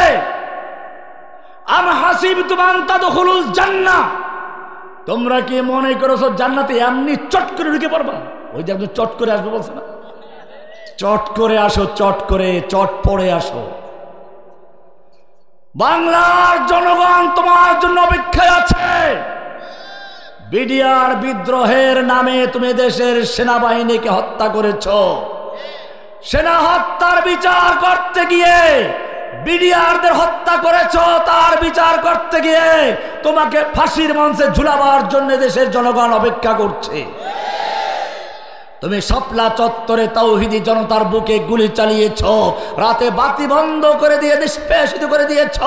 আম হাসিবতুম আন তাদখুলুল জান্নাহ, তোমরা কি মনে করেছো জান্নাতে এমনি চট করে ঢুকে পড়বা? ওই যে আপনি চট করে আসবে বলছে না, চট করে আসো, চট করে, চট পড়ে আসো। বাংলার জনগণ তোমার জন্য অপেক্ষায় আছে। বিডিআর বিদ্রোহের নামে তুমি দেশের সেনাবাহিনীকে হত্যা করেছ। সেনা হত্যার বিচার করতে গিয়ে, বিডিআরদের হত্যা করেছ তার বিচার করতে গিয়ে তোমাকে ফাঁসির মঞ্চে ঝুলাবার জন্য দেশের জনগণ অপেক্ষা করছে। তুমি শাপলা চত্বরে তাওহীদি জনতার বুকে গুলি চালিয়েছ, রাতে বাতি বন্ধ করে দিয়ে নিষ্পেষিত করে দিয়েছ।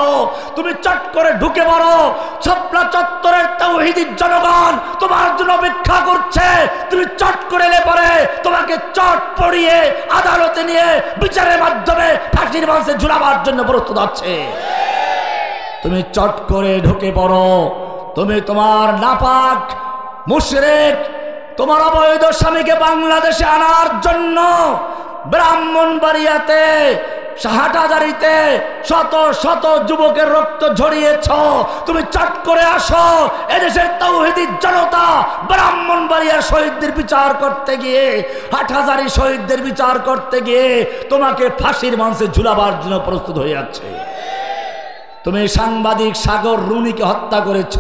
তুমি চট করে ঢুকে পড়ো, শাপলা চত্বরের তাওহীদি জনগণ তোমার জন্য অপেক্ষা করছে। তুমি চট করে এলে পরে তোমাকে চট পড়িয়ে আদালতে নিয়ে বিচারের মাধ্যমে ফাঁসির মঞ্চে ঝুলাবার জন্য প্রস্তুত আছে। তুমি চট করে ঢুকে পড়ো। তুমি তোমার নাপাক মুশরিক তোমার অবৈধ স্বামীকে বাংলাদেশে আনার জন্য ব্রাহ্মণবাড়িয়াতে হাটহাজারীতে শত শত যুবকের রক্ত ঝরিয়েছ। তুমি চট করে আসো, এদেশের তাওহীদি জনতা ব্রাহ্মণবাড়িয়ার শহীদদের বিচার করতে গিয়ে, হাটহাজারী শহীদদের বিচার করতে গিয়ে তোমাকে ফাঁসির মঞ্চে ঝুলাবার জন্য প্রস্তুত হয়ে আছে। তুমি সাংবাদিক সাগর রুনিকে হত্যা করেছ।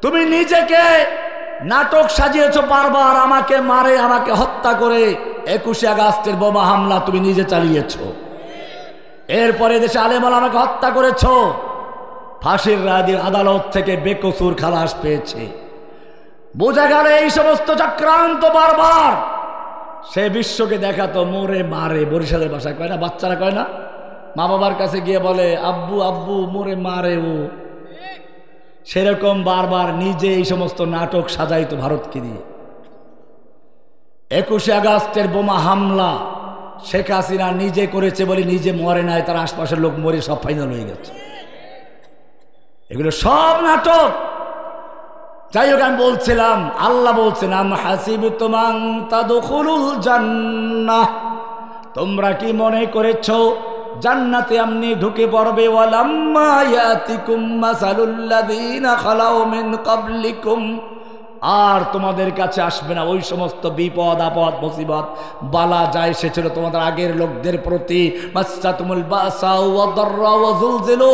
তুমি নিজেকে নাটক সাজিয়েছ, বারবার আমাকে মারে, আমাকে হত্যা করে 21শে আগস্টের বোমা হামলা তুমি নিজে চালিয়েছ। এরপরে দেশে আলেম ওলামাকে হত্যা করেছ। ফাঁসির রায় দিয়ে আদালত থেকে বেকসুর খালাস পেয়েছে। বোঝা গেল এই সমস্ত চক্রান্ত বারবার সে বিশ্বকে দেখাতো মোরে মারে। বরিশালের ভাষায় কয় না, বাচ্চারা কয় না, মা বাবার কাছে গিয়ে বলে আব্বু আব্বু মোরে মারে ও। সেরকম বারবার নিজে এই সমস্ত নাটক সাজাইতো ভারতকে দিয়ে। 21শে আগস্টের বোমা হামলা শেখ হাসিনা নিজে করেছে বলে নিজে মরে নাই, তার আশপাশের লোক মরে সব ফাইনাল হয়ে গেছে। এগুলো সব নাটক। যাই হোক, আমি বলছিলাম আল্লাহ বলছেন আম হাসিবতুম আন তাদখুলুল জান্নাহ, তোমরা কি মনে করেছো জান্নাতে আমনি ঢুকে পড়বে? ওয়ালাম্মা ইয়াতিকুম মাসালুল্লাযীনা খালাউ মিন ক্বাবলিকুম, আর তোমাদের কাছে আসবে না ওই সমস্ত বিপদ আপদ মুসিবত বালা যা এসেছিল তোমাদের আগের লোকদের প্রতি। মাসসাতুমুল বাসা ওয়া দাররা ওয়া যুলজিলু,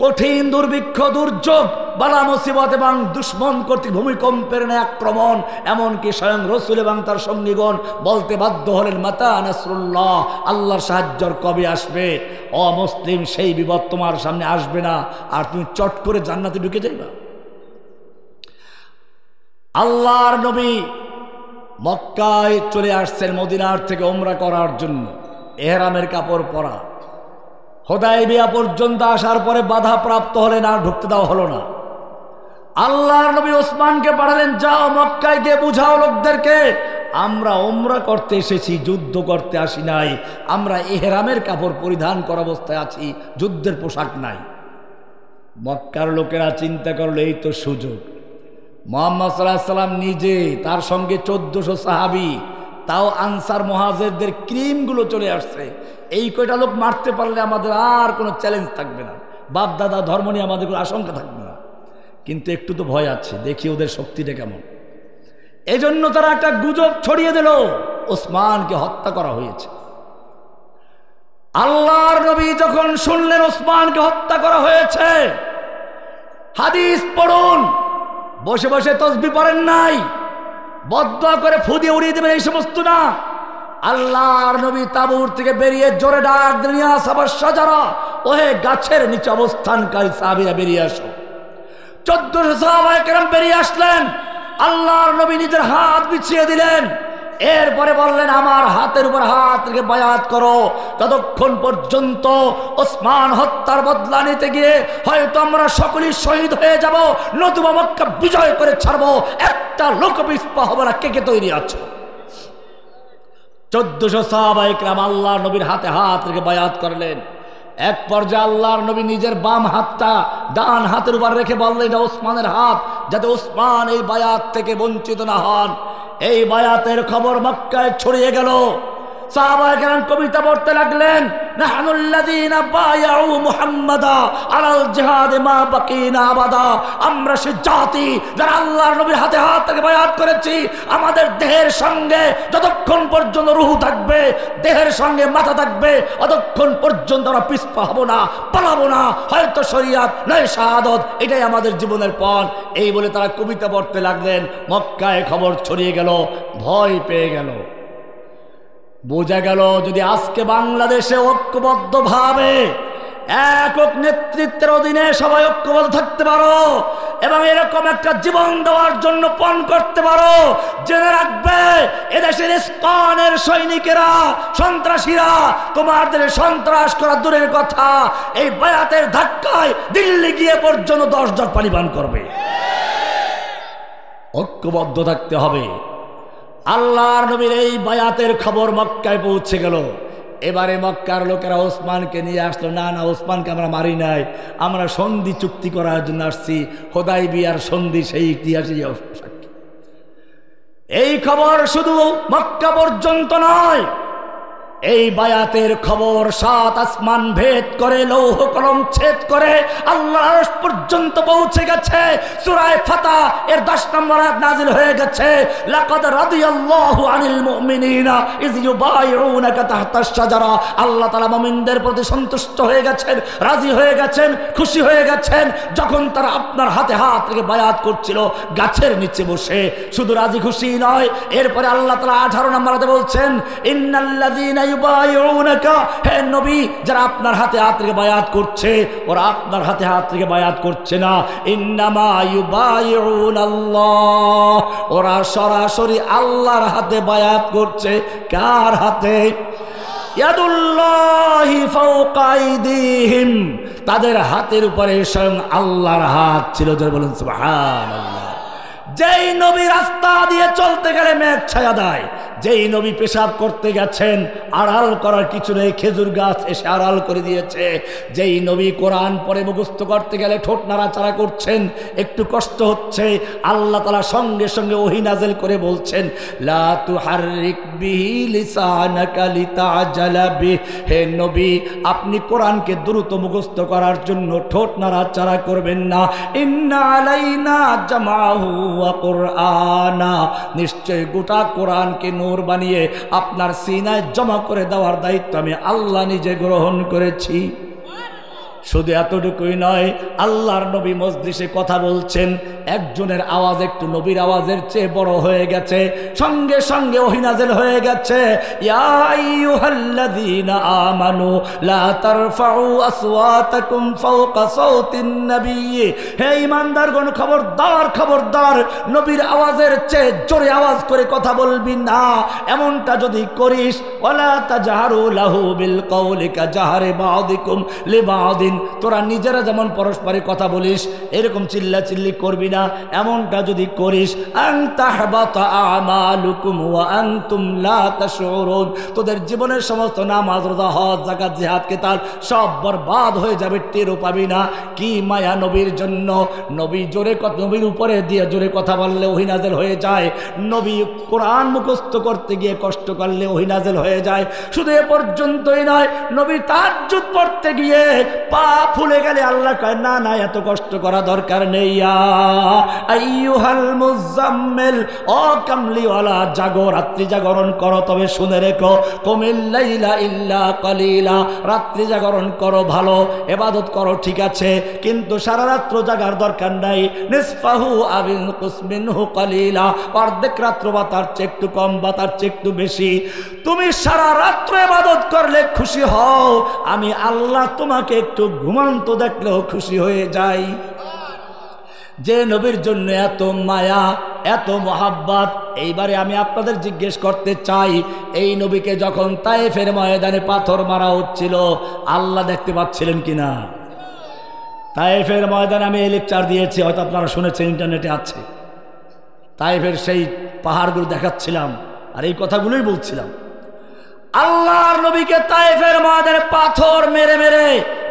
কঠিন দুর্ভিক্ষ দুর্যোগ বালা মুসিবত এবং দুশ্মন কর্তৃক ভূমিকম্পের ন্যায় আক্রমণ, এমনকি স্বয়ং রাসূল এবং তার সঙ্গীগণ বলতে বাধ্য হলেন মাতা নাসরুল্লাহ, আল্লাহর সাহায্য কবে আসবে? অমুসলিম, সেই বিপদ তোমার সামনে আসবে না, আর তুমি চট করে জান্নাতে ঢুকে যাইবা। আল্লাহর নবী মক্কায় চলে আসছেন মদিনার থেকে উমরা করার জন্য, ইহরামের কাপড় পরা। হুদায়বিয়া পর্যন্ত আসার পরে বাধা প্রাপ্ত হলেন, আর ঢুকতে দেওয়া হলো না। আল্লাহর নবী ওসমানকে পাঠালেন, যাও মক্কায় গিয়ে বুঝাও লোকদেরকে আমরা উমরা করতে এসেছি, যুদ্ধ করতে আসি নাই। আমরা ইহরামের কাপড় পরিধান করা অবস্থায় আছি, যুদ্ধের পোশাক নাই। মক্কার লোকেরা চিন্তা করলো এই তো সুযোগ। মুহাম্মদ সাল্লাল্লাহু আলাইহি সাল্লাম নিজে, তার সঙ্গে 1400 সাহাবী, তাও আনসার মুহাজিরদের ক্রিমগুলো চলে আসছে। এই কয়টা লোক মারতে পারলে আমাদের আর কোনো চ্যালেঞ্জ থাকবে না, বাপ দাদা ধর্ম নিয়ে আমাদের কোনো আশঙ্কা থাকবে না। কিন্তু একটু তো ভয় আছে, দেখি ওদের শক্তিটা কেমন। এই জন্য তারা একটা গুজব ছড়িয়ে দিল ওসমানকে হত্যা করা হয়েছে। আল্লাহর নবী যখন শুনলেন ওসমানকে হত্যা করা হয়েছে, হাদিস পড়ুন, বসে বসে তসবিহ পড়েন নাই, বদদুয়া করে ফু দিয়ে উড়িয়ে দেবেন এই সমস্ত না। আল্লাহর নবী তাবুর থেকে বেরিয়ে জোরে ডাক দিলেন, ইয়া সাহাবাস শাজারা, ওহে গাছের নিচে অবস্থানকারী সাহাবীরা বেরিয়ে আসো। 1400 সাহাবায়ে কেরাম বেরিয়ে আসলেন। আল্লাহর নবী নিজের হাত বিছিয়ে দিলেন, এরপরে বললেন আমার হাতের উপর হাত রেখে বায়াত করো, ততক্ষণ পর্যন্ত ওসমান হত্যার বদলা নিতে গিয়ে হয়তো আমরা সকলেই শহীদ হয়ে যাব, নতুবা মক্কা বিজয় করে ছাড়বো, একটা লোক পিছপা হবে না। কে কে তৈরি আছো? 1400 সাহাবায়ে কেরাম আল্লাহর নবীর হাতে হাত রেখে বায়াত করলেন। এক পর্যায়ে আল্লাহর নবী নিজের বাম হাতটা ডান হাতের উপর রেখে বললেন এটা ওসমানের হাত, যাতে ওসমান এই বায়াত থেকে বঞ্চিত না হন। এই বায়াতের খবর মক্কায় ছড়িয়ে গেল। সাহাবায়ে কেরাম কবিতা পড়তে লাগলেন, নাহনুল্লাযীনা বায়াউ মুহাম্মাদা আলাল জিহাদে মা বাকিনা আবাদা, আমরা সে জাতি যারা আল্লাহর নবীর হাতে হাত থেকে বায়াত করেছি, আমাদের দেহের সঙ্গে যতক্ষণ পর্যন্ত রূহ থাকবে, দেহের সঙ্গে মাথা থাকবে, ততক্ষণ পর্যন্ত আমরা পিছপা হব না, পালাবো না, হয়তো শরিয়াত নয় শাহাদত, এটাই আমাদের জীবনের পথ। এই বলে তারা কবিতা পড়তে লাগলেন। মক্কায় খবর ছড়িয়ে গেল, ভয় পেয়ে গেল। বোঝা গেল যদি আজকে বাংলাদেশে ঐক্যবদ্ধভাবে একক নেতৃত্বের অধীনে সবাই ঐক্যবদ্ধ থাকতে পারো এবং এরকম একটা জীবন দেওয়ার জন্য পণ করতে পারো। জেনে রাখবে এদেশের ইস্কনের সৈনিকেরা, সন্ত্রাসীরা তোমাদের সন্ত্রাস করা দূরের কথা, এই বায়াতের ধাক্কায় দিল্লি গিয়ে পর্যন্ত 10 জগ পানি পান করবে। ঐক্যবদ্ধ থাকতে হবে। আল্লাহর নবীর এই বায়াতের খবর মক্কায় পৌঁছে গেল। এবারে মক্কার লোকেরা ওসমানকে নিয়ে আসলো, না না ওসমানকে আমরা মারি নাই, আমরা সন্ধি চুক্তি করার জন্য আসছি, হুদায়বিয়ার সন্ধি সেই ইতিহাসে সাক্ষী। এই খবর শুধু মক্কা পর্যন্ত নয়, এই বায়াতের খবর 7 আসমান ভেদ করে, লৌহ কলম ছেদ করে আল্লাহর আরশ পর্যন্ত পৌঁছে গেছে। সূরা ফাতহ এর 10 নম্বর আয়াত নাযিল হয়ে গেছে, লাকাদ রাদিয়াল্লাহু আনিল মুমিনিনা ইয ইউবাইউনাকা তাহতাশ শাজারা। আল্লাহ তাআলা মুমিনদের প্রতি সন্তুষ্ট হয়ে গেছেন, রাজি হয়ে গেছেন, খুশি হয়ে গেছেন যখন তারা আপনার হাতে হাত রেখে বায়াত করছিল গাছের নিচে বসে। শুধু রাজি খুশি নয়, এরপরে আল্লাহ তাআলা 18 নম্বর আয়াতে বলছেন, ইন্নাল্লাযীনা ইউবাইউনাকা, হে নবী যারা আপনার হাতে হাত রেখে বায়াত করছে ওরা আপনার হাতে হাত রেখে বায়াত করছে না, ইন্নামা ইউবাইউনাল্লাহ, ওরা সরাসরি আল্লাহর হাতে বায়াত করছে। কার হাতে? ইয়াদুল্লাহি ফাওকা আইদিহিম, তাদের হাতের উপরে স্বয়ং আল্লাহর হাত ছিল। যারা বলেন সুবহানাল্লাহ। যেই নবী রাস্তা দিয়ে চলতে গেলে মেঘ ছায়া দেয়, যেই নবী পেশাব করতে গেছেন আড়াল করার কিছু নেই, খেজুর গাছ এসে আড়াল করে দিয়েছে। যেই নবী কোরআন পড়ে মুখস্থ করতে গেলে ঠোঁট নাড়াচাড়া করছেন, একটু কষ্ট হচ্ছে, আল্লাহ তাআলা সঙ্গে সঙ্গে ওহী নাযিল করে বলছেন, লা তুহাররিক বিহি লিসানাকা লিতাজালা বিহি, হে নবী আপনি কোরআনকে দ্রুত মুখস্থ করার জন্য ঠোঁট নাড়াচাড়া করবেন না। ইন্না আলাইনা জামাহু ওয়া কুরআনা, নিশ্চয় গোটা কোরআনকে নূর বানিয়ে আপনার সিনায় জমা করে দেওয়ার দায়িত্ব আমি আল্লাহ নিজে গ্রহণ করেছি। শুধু এতটুকুই নয়, আল্লাহর নবী মজলিসে কথা বলছেন, একজনের আওয়াজ একটু নবীর আওয়াজের চেয়ে বড় হয়ে গেছে, সঙ্গে সঙ্গে ওহী নাযিল হয়ে গেছে, ইয়া আইয়ুহাল্লাযীনা আমানু লা তারফাউ আসওয়াতাকুম ফাওকা সাওতিন নবী, হে ঈমানদারগণ খবরদার খবরদার নবীর আওয়াজের চেয়ে জোরে আওয়াজ করে কথা বলবি না। এমনটা যদি করিস, ওয়ালা তাজহারু লাহু বিল কওলি কাজাহরি বা'দিকুম লিবা'দিন, তোরা নিজেরা যেমন পরস্পরে কথা বলিস এরকম চিল্লাচিল্লি করবি না। এমনটা যদি করিস, আন তাহবাতা আমালুকুম ওয়া আনতুম লা তাশউরুন, তোদের জীবনের সমস্ত নামাজ রোজা হজ যাকাত জিহাদ কিতাল সব বরবাদ হয়ে যাবে, টেরও পাবি না। কি মায়া নবীর জন্য! নবী জোরে কথা, নবীর উপরে দিয়ে জোরে কথা বললে ওহী নাযিল হয়ে যায়, নবী কোরআন মুখস্থ করতে গিয়ে কষ্ট করলে ওহী নাযিল হয়ে যায়। শুধু এ পর্যন্তই নয়, নবী তাহাজ্জুদ পড়তে গিয়ে পা ফুলে গেলে আল্লাহ কয়, না না এত কষ্ট করা দরকার নেই। আইয়ুহাল মুজাম্মিল, ও কামলিওয়ালা জাগো, রাত্রি জাগরণ করো, তবে শুনে রেখো, কুমিল লাইলা ইল্লা কালিলা, রাত্রি জাগরণ করো, ভালো ইবাদত করো ঠিক আছে, কিন্তু সারা রাত্র জাগার দরকার নাই। নিসফাহু আবিনকুস মিনহু কালিলা, অর্ধেক রাত্র বা তার চেয়ে একটু কম বা তার চেয়ে একটু বেশি। তুমি সারা রাত্র ইবাদত করলে খুশি হও, আমি আল্লাহ তোমাকে একটু ঘুমান্ত দেখলেও খুশি হয়ে যাই। যে নবীর জন্য এত মায়া, এত মহাব্বত, এইবারে আমি আপনাদের জিজ্ঞেস করতে চাই, এই নবীকে যখন তায়েফের ময়দানে পাথর মারা হচ্ছিল আল্লাহ দেখতে পাচ্ছিলেন কিনা? তায়েফের ময়দানে আমি এই লেকচার দিয়েছি, হয়তো আপনারা শুনেছেন, ইন্টারনেটে আছে। তায়েফের সেই পাহাড়গুলো দেখাচ্ছিলাম আর এই কথাগুলোই বলছিলাম। আল্লাহর নবীকে তায়েফের ময়দানে পাথর মেরে মেরে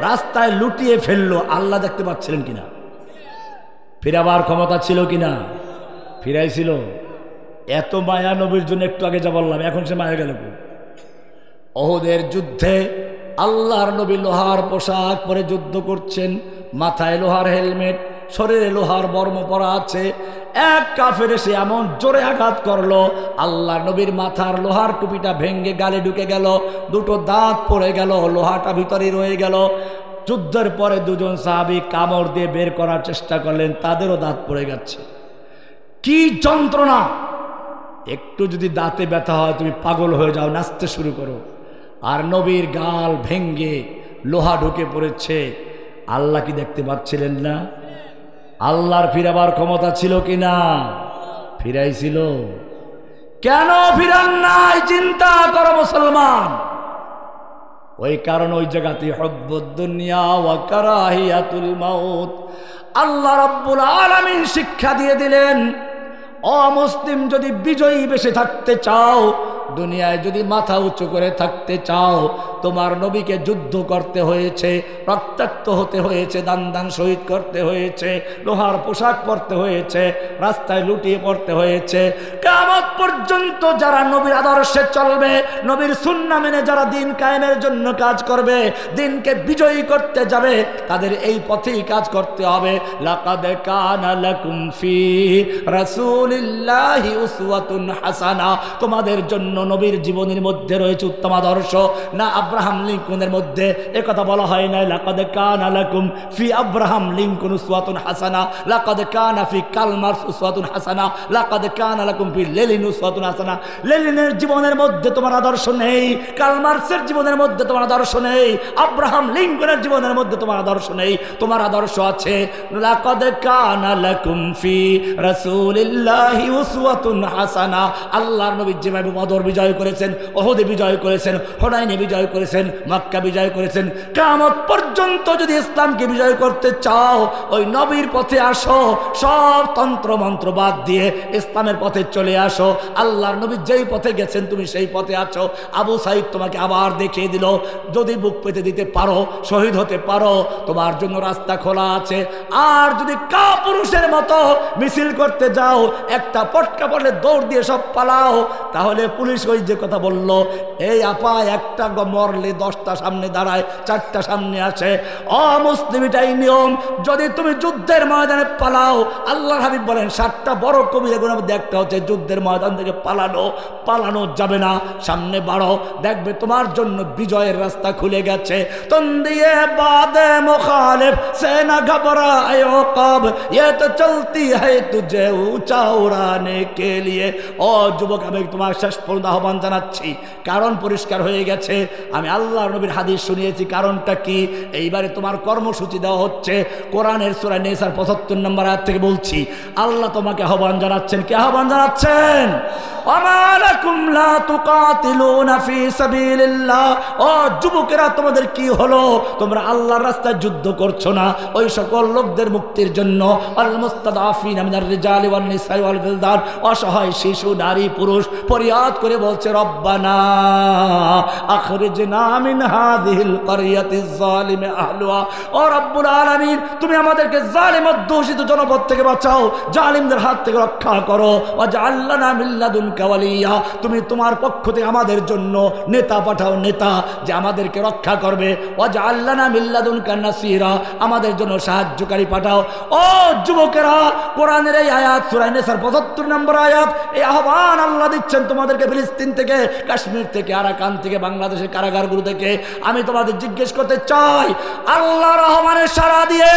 রাস্তায় লুটিয়ে ফেললো, আল্লাহ দেখতে পাচ্ছিলেন কিনা? ফিরাবার ক্ষমতা ছিল কিনা? ফিরাইছিল। এত মায়া নবীর জন্য, একটু আগে যা বললাম, এখন সে মায়া গেল। ওহুদের যুদ্ধে আল্লাহর নবী লোহার পোশাক পরে যুদ্ধ করছেন, মাথায় লোহার হেলমেট, শরীরে লোহার বর্ম পরা আছে। এক কাফের এসে এমন জোরে আঘাত করলো, আল্লাহর নবীর মাথার লোহার টুপিটা ভেঙ্গে গালে ঢুকে গেল, দুটো দাঁত পড়ে গেল, লোহাটা ভিতরে রয়ে গেল। যুদ্ধের পরে দুজন সাহাবী কামড় দিয়ে বের করার চেষ্টা করলেন, তাদেরও দাঁত পড়ে গেছে। কি যন্ত্রণা! একটু যদি দাঁতে ব্যথা হয় তুমি পাগল হয়ে যাও, নাচতে শুরু করো। আর নবীর গাল ভেঙ্গে লোহা ঢুকে পড়েছে। আল্লাহ কি দেখতে পাচ্ছিলেন না? আল্লাহর ফিরাবার ক্ষমতা ছিল কি না? ফিরাইছিল। কেন ফিরান নাই? চিন্তা করো মুসলমান। ওই কারণ ওই জায়গাতে হুব্বুদ দুনিয়া ওয়া কারাহিয়াতুল মাউত। আল্লাহ রাব্বুল আলামিন শিক্ষা দিয়ে দিলেন, অমুসলিম যদি বিজয়ী বেশে থাকতে চাও, দুনিয়ায় যদি মাথা উঁচু করে থাকতে চাও, তোমার নবীকে যুদ্ধ করতে হয়েছে, রক্তাক্ত হতে হয়েছে, দান দান শহীদ করতে হয়েছে, লোহার পোশাক পরতে হয়েছে, রাস্তায় লুটিয়ে পড়তে হয়েছে। কিয়ামত পর্যন্ত যারা নবীর আদর্শে চলবে, নবীর সুন্নাহ মেনে যারা দিন কায়েমের জন্য কাজ করবে, দিনকে বিজয়ী করতে যাবে, তাদের এই পথেই কাজ করতে হবে। লাকাদ কানা লাকুম ফি রাসূলিল্লাহি উসওয়াতুন হাসানা। তোমাদের জন্য নবীর জীবনের মধ্যে রয়েছে উত্তম আদর্শ। না আব্রাহাম লিঙ্কনের মধ্যে একথা বলা হয় না লাকাদ কানা লাকুম ফি আব্রাহাম লিঙ্কন উসওয়াতুন হাসানা, লাকাদ কানা ফি কার্ল মার্কস উসওয়াতুন হাসানা, লাকাদ কানা লাকুম ফি লেনিন উসওয়াতুন হাসানা। লেনিনের জীবনের মধ্যে তোমার আদর্শ নেই, কার্ল মার্কসের জীবনের মধ্যে তোমার আদর্শ নেই, আব্রাহাম লিঙ্কনের জীবনের মধ্যে তোমার আদর্শ নেই। তোমার আদর্শ আছে লাকাদ কানা লাকুম ফি রাসূলিল্লাহি উসওয়াতুন হাসানা। আল্লাহর নবী যেভাবে বদর বিজয় করেছেন, ওহদে বিজয় করেছেন, হুনাইনে বিজয় করেছেন, মক্কা বিজয় করেছেন, কিয়ামত পর্যন্ত যদি ইসলামকে বিজয় করতে চাও, ওই নবীর পথে আসো। সব তন্ত্র মন্ত্র বাদ দিয়ে ইসলামের পথে চলে আসো। আল্লাহর নবী যেই পথে গেছেন তুমি সেই পথে আছো। আবু সাইদ তোমাকে আবার দেখিয়ে দিল, যদি বুক পেতে দিতে পারো, শহীদ হতে পারো, তোমার জন্য রাস্তা খোলা আছে। আর যদি কাপুরুষের মতো মিছিল করতে যাও, একটা পটকা পড়লে দৌড় দিয়ে সব পালাও, তাহলে পুলিশ ওই যে কথা বলল, এই আপা একটা মরলে 10টা সামনে দাঁড়ায়, 4টা সামনে আসে। অমুসলিম এটাই নিয়ম। যদি তুমি যুদ্ধের ময়দানে পালাও, আল্লাহর হাবিব বলেন 7টা বড় কবিরা গুনাহের মধ্যে একটা হচ্ছে যুদ্ধের ময়দান থেকে পালানো। পালানো যাবে না, সামনে বাড়ো, দেখবে তোমার জন্য বিজয়ের রাস্তা খুলে গেছে। তন্দিয়ে বাদে মুখালিফ সে না ঘবরায়ে কব, ये तो चलती है तुझे ऊंचा उड़ाने के लिए। ও যুবক, আমি তোমার শেষ পর্যন্ত আহ্বান জানাচ্ছি, কারণ পরিষ্কার হয়ে গেছে। আমি আল্লাহর নবীর হাদিস শুনিয়েছি, কারণটা কি? এইবারে তোমার কর্মসূচি দেওয়া হচ্ছে। কোরআনের সূরা নিসার 75 নম্বর আয়াত থেকে বলছি, আল্লাহ তোমাকে আহ্বান জানাচ্ছেন। কে আহ্বান জানাচ্ছেন? ওমা লাকুম লা তুকাতিলুনা ফি সাবিলিল্লাহ। ও যুবকেরা, তোমাদের কি হলো? তোমরা আল্লাহর রাস্তায় যুদ্ধ করছো না ওই সকল লোকদের মুক্তির জন্য। আল মুস্তাদাফিনা মিনার রিজালি ওয়ান নিসাই ওয়াল বিলদান। অসহায় শিশু, নারী, পুরুষ ফরিয়াদ করে বলছে, রব্বানা আখরিজনা মিন হাযিহিল ক্বরিয়াতিজ যালিমি আহলুহা। ও রব্বুল আলামিন, তুমি আমাদেরকে জালিম অধ্যুষিত জনপদ থেকে বাঁচাও, জালিমদের হাত থেকে রক্ষা করো। ওয়াজআল লানা মিন লাদুনকা ওয়ালিয়্যা। তুমি তোমার পক্ষ থেকে আমাদের জন্য নেতা পাঠাও, নেতা যে আমাদেরকে রক্ষা করবে। ওয়াজআল লানা মিন লাদুনকা নাসীরা। আমাদের জন্য সাহায্যকারী পাঠাও। ও যুবকেরা, কোরআনের এই আয়াত সূরা নিসার 75 নম্বর আয়াত, এই আহ্বান আল্লাহ দিচ্ছেন তোমাদেরকে ফিলিস্তিন থেকে, কাশ্মীর থেকে, আরাকান থেকে, বাংলাদেশের কারাগারগুলো থেকে। আমি তোমাদের জিজ্ঞেস করতে চাই, আল্লাহর আহ্বানের সাড়া দিয়ে,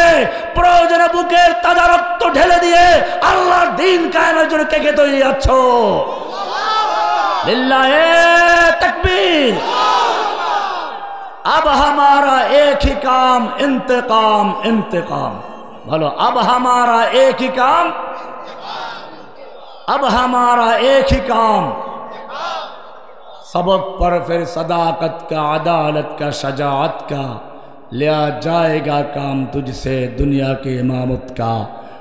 প্রয়োজনে বুকের তাজা রক্ত ঢেলে দিয়ে আল্লাহর দ্বীন কায়েমের জন্য কে কে তৈরি আছো? লিল্লাহে তাকবীর। अब हमारा एक ही काम इंतकाम, इंतकाम बोलो। अब हमारा एक ही काम, अब हमारा एक ही काम। सबक पर फिर सदाकत का, अदालत का, शजाअत का लिया जाएगा काम तुझसे, दुनिया के इमामत का।